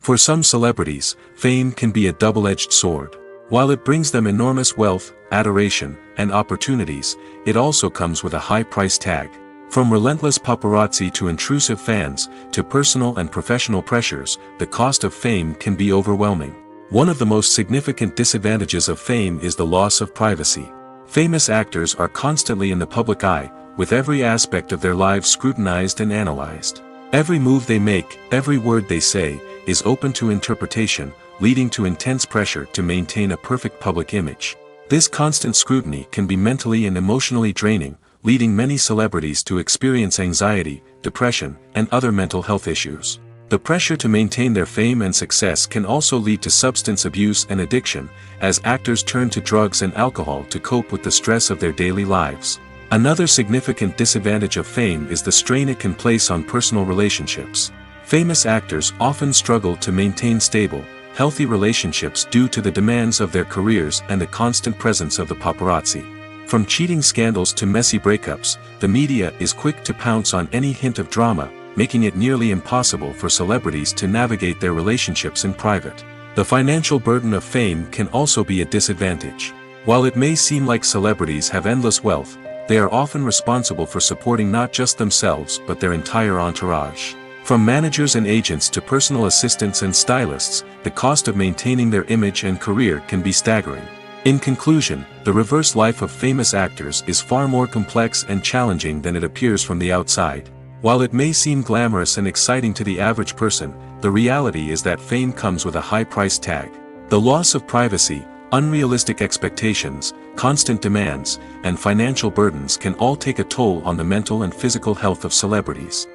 For some celebrities, fame can be a double-edged sword. While it brings them enormous wealth, adoration, and opportunities, it also comes with a high price tag. From relentless paparazzi to intrusive fans, to personal and professional pressures, the cost of fame can be overwhelming. One of the most significant disadvantages of fame is the loss of privacy. Famous actors are constantly in the public eye, with every aspect of their lives scrutinized and analyzed. Every move they make, every word they say, is open to interpretation, leading to intense pressure to maintain a perfect public image. This constant scrutiny can be mentally and emotionally draining, leading many celebrities to experience anxiety, depression, and other mental health issues. The pressure to maintain their fame and success can also lead to substance abuse and addiction, as actors turn to drugs and alcohol to cope with the stress of their daily lives. Another significant disadvantage of fame is the strain it can place on personal relationships. Famous actors often struggle to maintain stable, healthy relationships due to the demands of their careers and the constant presence of the paparazzi. From cheating scandals to messy breakups, the media is quick to pounce on any hint of drama, making it nearly impossible for celebrities to navigate their relationships in private. The financial burden of fame can also be a disadvantage. While it may seem like celebrities have endless wealth, they are often responsible for supporting not just themselves but their entire entourage. From managers and agents to personal assistants and stylists, the cost of maintaining their image and career can be staggering. In conclusion, the reverse life of famous actors is far more complex and challenging than it appears from the outside. While it may seem glamorous and exciting to the average person, the reality is that fame comes with a high price tag. The loss of privacy, unrealistic expectations, constant demands, and financial burdens can all take a toll on the mental and physical health of celebrities.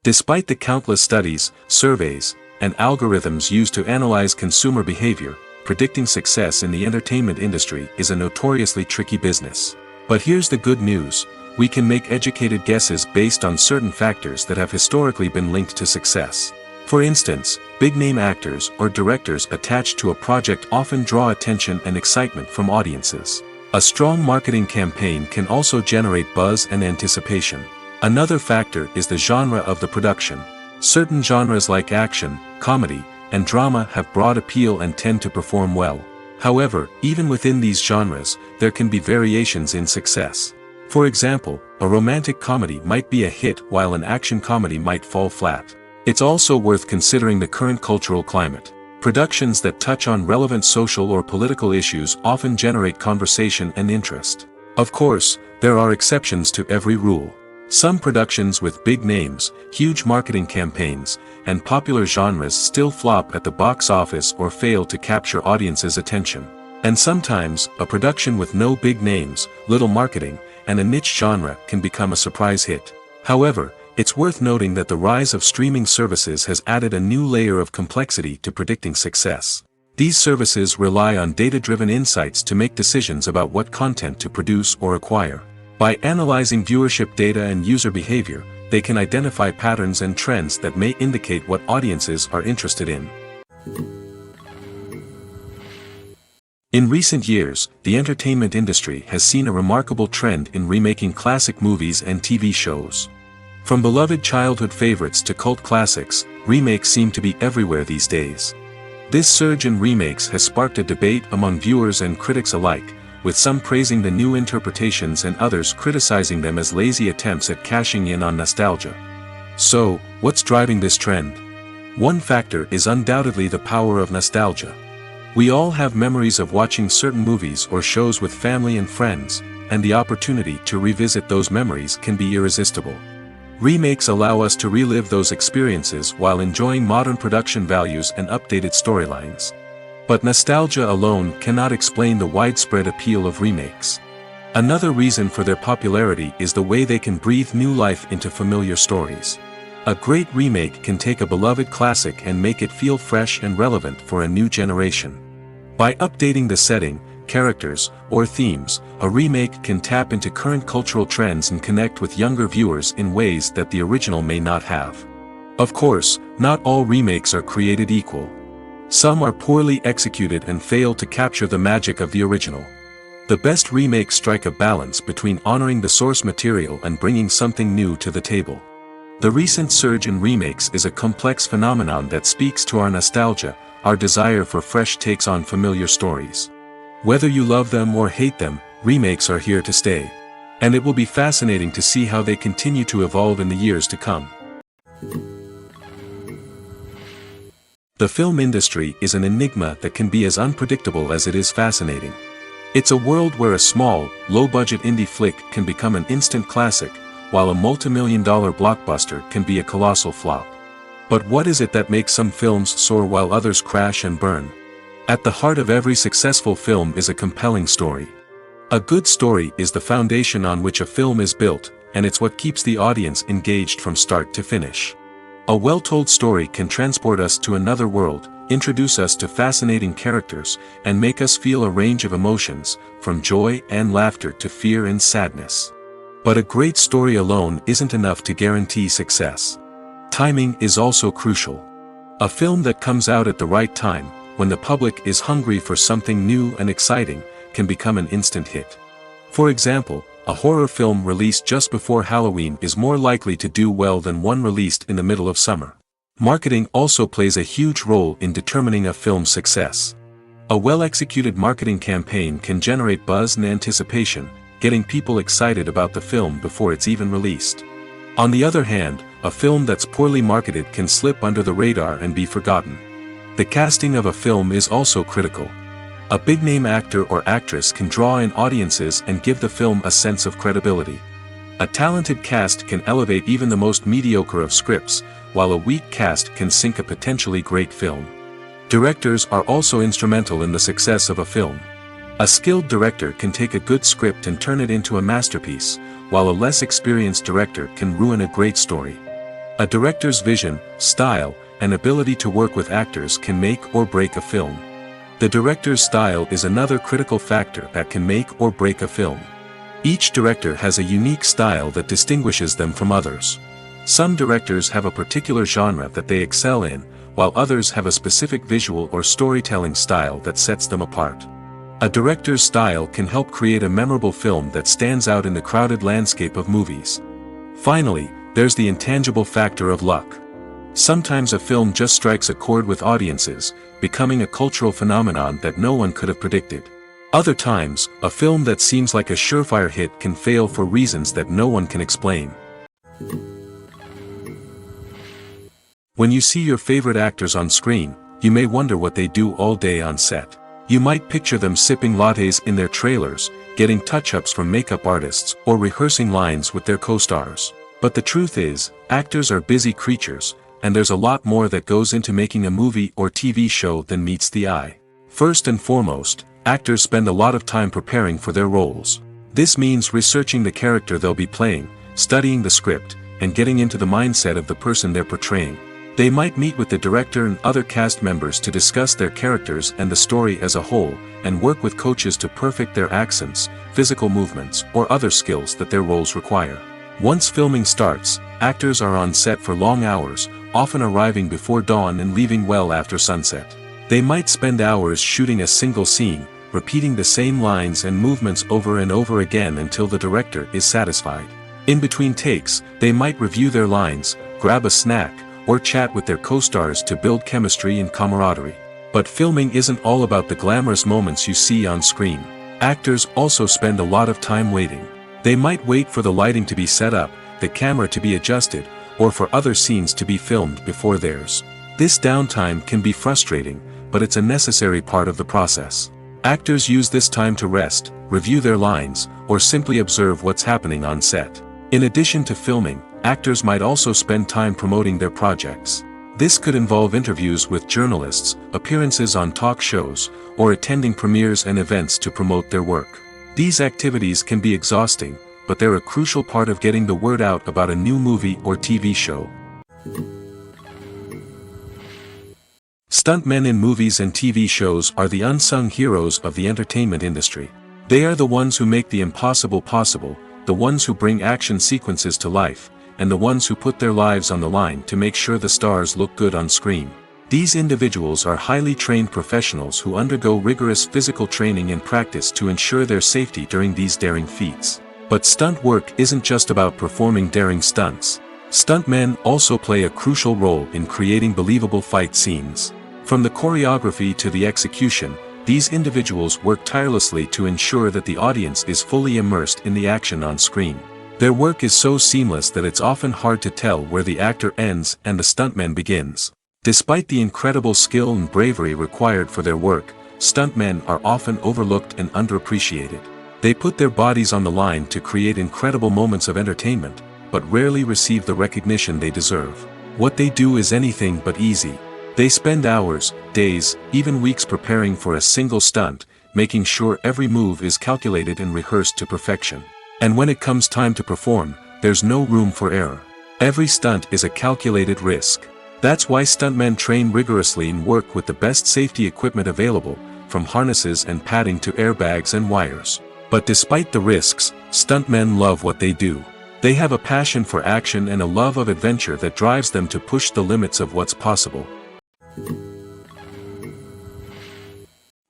Despite the countless studies, surveys, and algorithms used to analyze consumer behavior, predicting success in the entertainment industry is a notoriously tricky business. But here's the good news: we can make educated guesses based on certain factors that have historically been linked to success. For instance, big-name actors or directors attached to a project often draw attention and excitement from audiences. A strong marketing campaign can also generate buzz and anticipation. Another factor is the genre of the production. Certain genres like action, comedy, and drama have broad appeal and tend to perform well. However, even within these genres, there can be variations in success. For example, a romantic comedy might be a hit while an action comedy might fall flat. It's also worth considering the current cultural climate. Productions that touch on relevant social or political issues often generate conversation and interest. Of course, there are exceptions to every rule. Some productions with big names, huge marketing campaigns, and popular genres still flop at the box office or fail to capture audiences' attention. And sometimes, a production with no big names, little marketing, and a niche genre can become a surprise hit. However, it's worth noting that the rise of streaming services has added a new layer of complexity to predicting success. These services rely on data-driven insights to make decisions about what content to produce or acquire. By analyzing viewership data and user behavior, they can identify patterns and trends that may indicate what audiences are interested in. In recent years, the entertainment industry has seen a remarkable trend in remaking classic movies and TV shows. From beloved childhood favorites to cult classics, remakes seem to be everywhere these days. This surge in remakes has sparked a debate among viewers and critics alike, with some praising the new interpretations and others criticizing them as lazy attempts at cashing in on nostalgia. So, what's driving this trend? One factor is undoubtedly the power of nostalgia. We all have memories of watching certain movies or shows with family and friends, and the opportunity to revisit those memories can be irresistible. Remakes allow us to relive those experiences while enjoying modern production values and updated storylines. But nostalgia alone cannot explain the widespread appeal of remakes. Another reason for their popularity is the way they can breathe new life into familiar stories. A great remake can take a beloved classic and make it feel fresh and relevant for a new generation. By updating the setting, characters, or themes, a remake can tap into current cultural trends and connect with younger viewers in ways that the original may not have. Of course, not all remakes are created equal. Some are poorly executed and fail to capture the magic of the original. The best remakes strike a balance between honoring the source material and bringing something new to the table. The recent surge in remakes is a complex phenomenon that speaks to our nostalgia, our desire for fresh takes on familiar stories. Whether you love them or hate them, remakes are here to stay. And it will be fascinating to see how they continue to evolve in the years to come. The film industry is an enigma that can be as unpredictable as it is fascinating. It's a world where a small, low-budget indie flick can become an instant classic, while a multi-million-dollar blockbuster can be a colossal flop. But what is it that makes some films soar while others crash and burn? At the heart of every successful film is a compelling story. A good story is the foundation on which a film is built, and it's what keeps the audience engaged from start to finish. A well-told story can transport us to another world, introduce us to fascinating characters, and make us feel a range of emotions, from joy and laughter to fear and sadness. But a great story alone isn't enough to guarantee success. Timing is also crucial. A film that comes out at the right time, when the public is hungry for something new and exciting, can become an instant hit. For example, a horror film released just before Halloween is more likely to do well than one released in the middle of summer. Marketing also plays a huge role in determining a film's success. A well-executed marketing campaign can generate buzz and anticipation, getting people excited about the film before it's even released. On the other hand, a film that's poorly marketed can slip under the radar and be forgotten. The casting of a film is also critical. A big-name actor or actress can draw in audiences and give the film a sense of credibility. A talented cast can elevate even the most mediocre of scripts, while a weak cast can sink a potentially great film. Directors are also instrumental in the success of a film. A skilled director can take a good script and turn it into a masterpiece, while a less experienced director can ruin a great story. A director's vision, style, and ability to work with actors can make or break a film. The director's style is another critical factor that can make or break a film. Each director has a unique style that distinguishes them from others. Some directors have a particular genre that they excel in, while others have a specific visual or storytelling style that sets them apart. A director's style can help create a memorable film that stands out in the crowded landscape of movies. Finally, there's the intangible factor of luck. Sometimes a film just strikes a chord with audiences, becoming a cultural phenomenon that no one could have predicted. Other times, a film that seems like a surefire hit can fail for reasons that no one can explain. When you see your favorite actors on screen, you may wonder what they do all day on set. You might picture them sipping lattes in their trailers, getting touch-ups from makeup artists, or rehearsing lines with their co-stars. But the truth is, actors are busy creatures, and there's a lot more that goes into making a movie or TV show than meets the eye. First and foremost, actors spend a lot of time preparing for their roles. This means researching the character they'll be playing, studying the script, and getting into the mindset of the person they're portraying. They might meet with the director and other cast members to discuss their characters and the story as a whole, and work with coaches to perfect their accents, physical movements, or other skills that their roles require. Once filming starts, actors are on set for long hours, often arriving before dawn and leaving well after sunset. They might spend hours shooting a single scene, repeating the same lines and movements over and over again until the director is satisfied. In between takes, they might review their lines, grab a snack, or chat with their co-stars to build chemistry and camaraderie. But filming isn't all about the glamorous moments you see on screen. Actors also spend a lot of time waiting. They might wait for the lighting to be set up, the camera to be adjusted, or for other scenes to be filmed before theirs. This downtime can be frustrating, but it's a necessary part of the process. Actors use this time to rest, review their lines, or simply observe what's happening on set. In addition to filming, actors might also spend time promoting their projects. This could involve interviews with journalists, appearances on talk shows, or attending premieres and events to promote their work. These activities can be exhausting, but they're a crucial part of getting the word out about a new movie or TV show. Stuntmen in movies and TV shows are the unsung heroes of the entertainment industry. They are the ones who make the impossible possible, the ones who bring action sequences to life, and the ones who put their lives on the line to make sure the stars look good on screen. These individuals are highly trained professionals who undergo rigorous physical training and practice to ensure their safety during these daring feats. But stunt work isn't just about performing daring stunts. Stuntmen also play a crucial role in creating believable fight scenes. From the choreography to the execution, these individuals work tirelessly to ensure that the audience is fully immersed in the action on screen. Their work is so seamless that it's often hard to tell where the actor ends and the stuntman begins. Despite the incredible skill and bravery required for their work, stuntmen are often overlooked and underappreciated. They put their bodies on the line to create incredible moments of entertainment, but rarely receive the recognition they deserve. What they do is anything but easy. They spend hours, days, even weeks preparing for a single stunt, making sure every move is calculated and rehearsed to perfection. And when it comes time to perform, there's no room for error. Every stunt is a calculated risk. That's why stuntmen train rigorously and work with the best safety equipment available, from harnesses and padding to airbags and wires. But despite the risks, stuntmen love what they do. They have a passion for action and a love of adventure that drives them to push the limits of what's possible.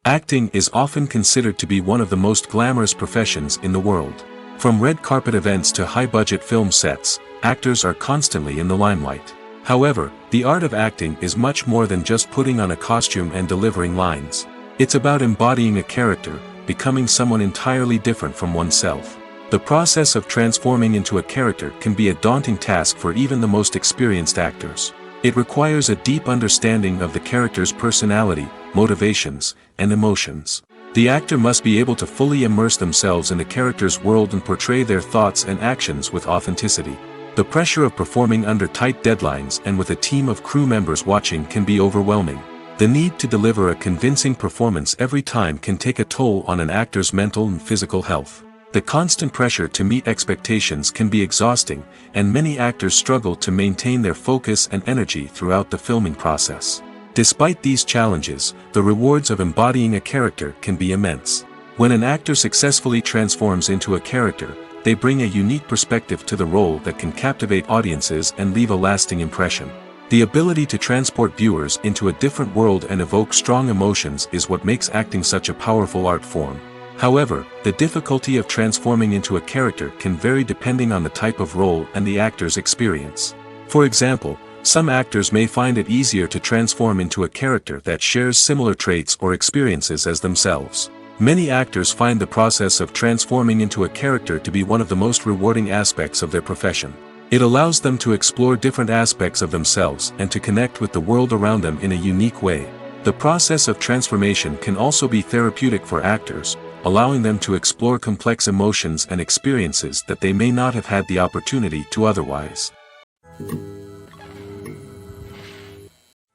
Acting is often considered to be one of the most glamorous professions in the world. From red carpet events to high-budget film sets, actors are constantly in the limelight. However, the art of acting is much more than just putting on a costume and delivering lines. It's about embodying a character, becoming someone entirely different from oneself. The process of transforming into a character can be a daunting task for even the most experienced actors. It requires a deep understanding of the character's personality, motivations, and emotions. The actor must be able to fully immerse themselves in the character's world and portray their thoughts and actions with authenticity. The pressure of performing under tight deadlines and with a team of crew members watching can be overwhelming. The need to deliver a convincing performance every time can take a toll on an actor's mental and physical health. The constant pressure to meet expectations can be exhausting, and many actors struggle to maintain their focus and energy throughout the filming process. Despite these challenges, the rewards of embodying a character can be immense. When an actor successfully transforms into a character, they bring a unique perspective to the role that can captivate audiences and leave a lasting impression. The ability to transport viewers into a different world and evoke strong emotions is what makes acting such a powerful art form. However, the difficulty of transforming into a character can vary depending on the type of role and the actor's experience. For example, some actors may find it easier to transform into a character that shares similar traits or experiences as themselves. Many actors find the process of transforming into a character to be one of the most rewarding aspects of their profession. It allows them to explore different aspects of themselves and to connect with the world around them in a unique way. The process of transformation can also be therapeutic for actors, allowing them to explore complex emotions and experiences that they may not have had the opportunity to otherwise.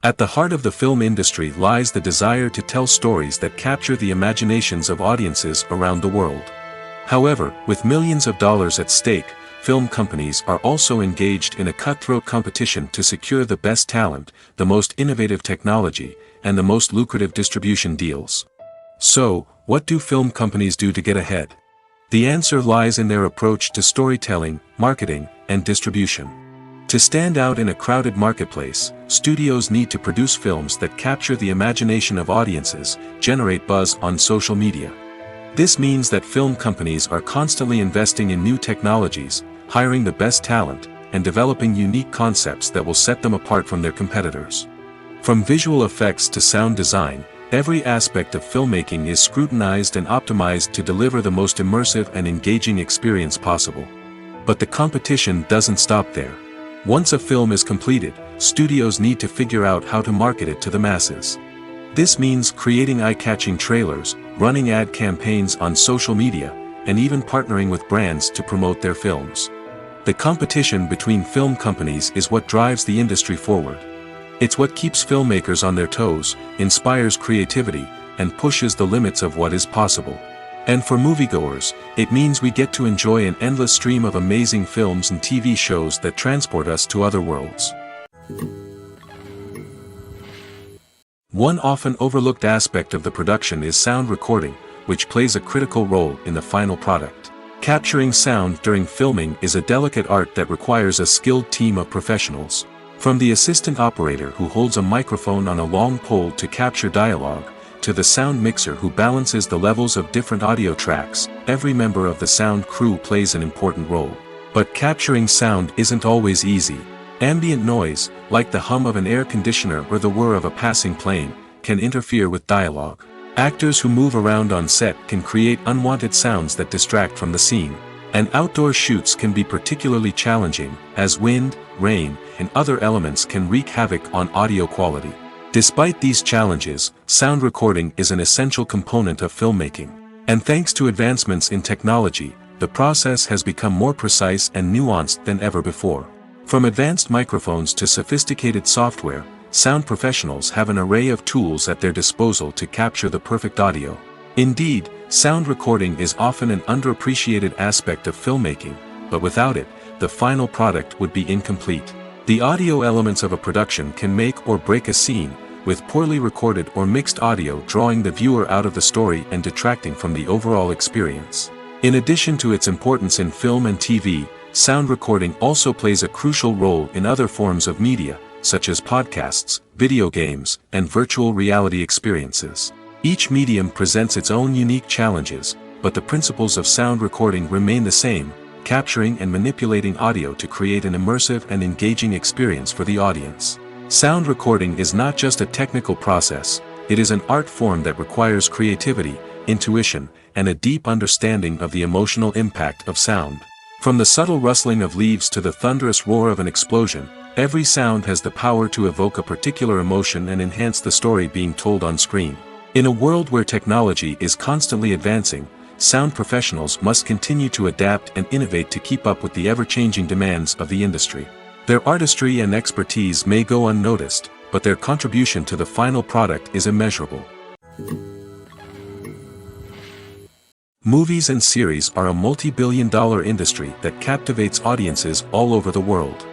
At the heart of the film industry lies the desire to tell stories that capture the imaginations of audiences around the world. However, with millions of dollars at stake, film companies are also engaged in a cutthroat competition to secure the best talent, the most innovative technology, and the most lucrative distribution deals. So, what do film companies do to get ahead? The answer lies in their approach to storytelling, marketing, and distribution. To stand out in a crowded marketplace, studios need to produce films that capture the imagination of audiences, generate buzz on social media. This means that film companies are constantly investing in new technologies, hiring the best talent, and developing unique concepts that will set them apart from their competitors. From visual effects to sound design, every aspect of filmmaking is scrutinized and optimized to deliver the most immersive and engaging experience possible. But the competition doesn't stop there. Once a film is completed, studios need to figure out how to market it to the masses. This means creating eye-catching trailers, running ad campaigns on social media, and even partnering with brands to promote their films. The competition between film companies is what drives the industry forward. It's what keeps filmmakers on their toes, inspires creativity, and pushes the limits of what is possible. And for moviegoers, it means we get to enjoy an endless stream of amazing films and TV shows that transport us to other worlds. One often overlooked aspect of the production is sound recording, which plays a critical role in the final product. Capturing sound during filming is a delicate art that requires a skilled team of professionals. From the assistant operator who holds a microphone on a long pole to capture dialogue, to the sound mixer who balances the levels of different audio tracks, every member of the sound crew plays an important role. But capturing sound isn't always easy. Ambient noise, like the hum of an air conditioner or the whir of a passing plane, can interfere with dialogue. Actors who move around on set can create unwanted sounds that distract from the scene. And outdoor shoots can be particularly challenging, as wind, rain, and other elements can wreak havoc on audio quality. Despite these challenges, sound recording is an essential component of filmmaking. And thanks to advancements in technology, the process has become more precise and nuanced than ever before. From advanced microphones to sophisticated software, sound professionals have an array of tools at their disposal to capture the perfect audio. Indeed, sound recording is often an underappreciated aspect of filmmaking, but without it, the final product would be incomplete. The audio elements of a production can make or break a scene, with poorly recorded or mixed audio drawing the viewer out of the story and detracting from the overall experience. In addition to its importance in film and TV, sound recording also plays a crucial role in other forms of media, such as podcasts, video games, and virtual reality experiences. Each medium presents its own unique challenges, but the principles of sound recording remain the same, capturing and manipulating audio to create an immersive and engaging experience for the audience. Sound recording is not just a technical process, it is an art form that requires creativity, intuition, and a deep understanding of the emotional impact of sound. From the subtle rustling of leaves to the thunderous roar of an explosion, Every sound has the power to evoke a particular emotion and enhance the story being told on screen. In a world where technology is constantly advancing, sound professionals must continue to adapt and innovate to keep up with the ever-changing demands of the industry. Their artistry and expertise may go unnoticed, but their contribution to the final product is immeasurable. Movies and series are a multi-billion-dollar industry that captivates audiences all over the world.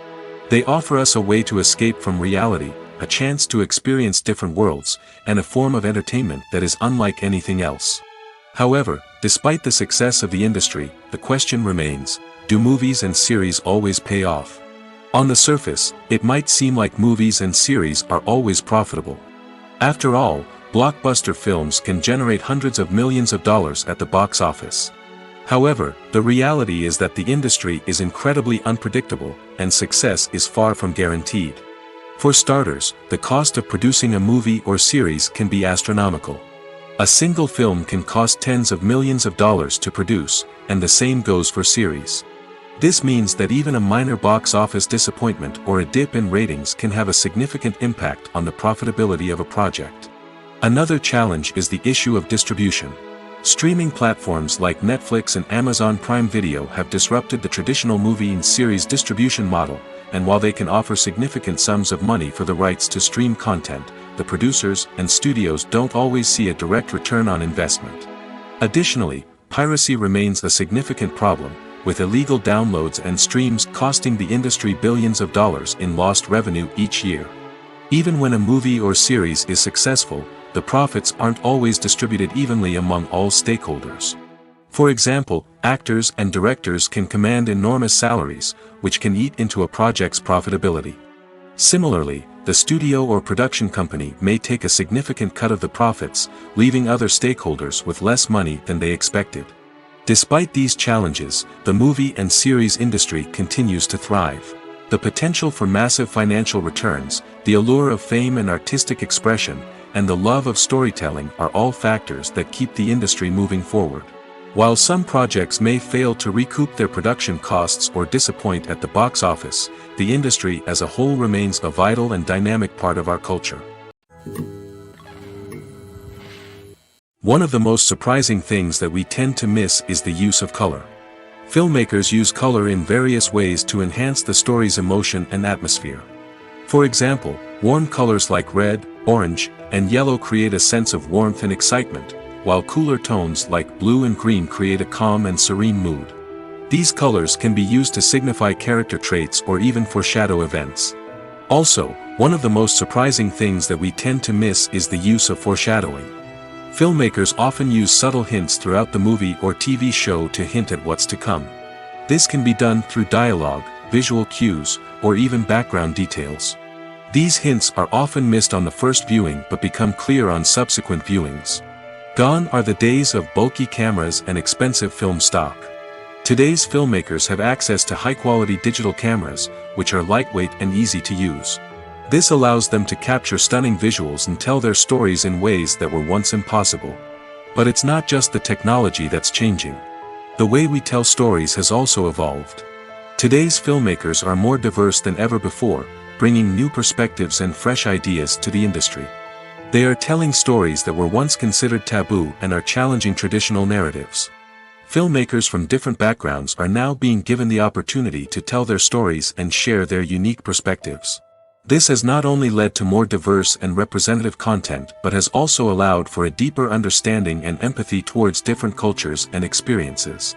They offer us a way to escape from reality, a chance to experience different worlds, and a form of entertainment that is unlike anything else. However, despite the success of the industry, the question remains, do movies and series always pay off? On the surface, it might seem like movies and series are always profitable. After all, blockbuster films can generate hundreds of millions of dollars at the box office. However, the reality is that the industry is incredibly unpredictable, and success is far from guaranteed. For starters, the cost of producing a movie or series can be astronomical. A single film can cost tens of millions of dollars to produce, and the same goes for series. This means that even a minor box office disappointment or a dip in ratings can have a significant impact on the profitability of a project. Another challenge is the issue of distribution. Streaming platforms like Netflix and Amazon Prime Video have disrupted the traditional movie and series distribution model, and while they can offer significant sums of money for the rights to stream content, the producers and studios don't always see a direct return on investment. Additionally, piracy remains a significant problem, with illegal downloads and streams costing the industry billions of dollars in lost revenue each year. Even when a movie or series is successful, the profits aren't always distributed evenly among all stakeholders. For example, actors and directors can command enormous salaries, which can eat into a project's profitability. Similarly, the studio or production company may take a significant cut of the profits, leaving other stakeholders with less money than they expected. Despite these challenges, the movie and series industry continues to thrive. The potential for massive financial returns, the allure of fame and artistic expression, and the love of storytelling are all factors that keep the industry moving forward. While some projects may fail to recoup their production costs or disappoint at the box office, the industry as a whole remains a vital and dynamic part of our culture. One of the most surprising things that we tend to miss is the use of color. Filmmakers use color in various ways to enhance the story's emotion and atmosphere. For example, warm colors like red, orange, and yellow create a sense of warmth and excitement, while cooler tones like blue and green create a calm and serene mood. These colors can be used to signify character traits or even foreshadow events. Also, one of the most surprising things that we tend to miss is the use of foreshadowing. Filmmakers often use subtle hints throughout the movie or TV show to hint at what's to come. This can be done through dialogue, visual cues, or even background details. These hints are often missed on the first viewing but become clear on subsequent viewings. Gone are the days of bulky cameras and expensive film stock. Today's filmmakers have access to high-quality digital cameras, which are lightweight and easy to use. This allows them to capture stunning visuals and tell their stories in ways that were once impossible. But it's not just the technology that's changing. The way we tell stories has also evolved. Today's filmmakers are more diverse than ever before, bringing new perspectives and fresh ideas to the industry. They are telling stories that were once considered taboo and are challenging traditional narratives. Filmmakers from different backgrounds are now being given the opportunity to tell their stories and share their unique perspectives. This has not only led to more diverse and representative content but has also allowed for a deeper understanding and empathy towards different cultures and experiences.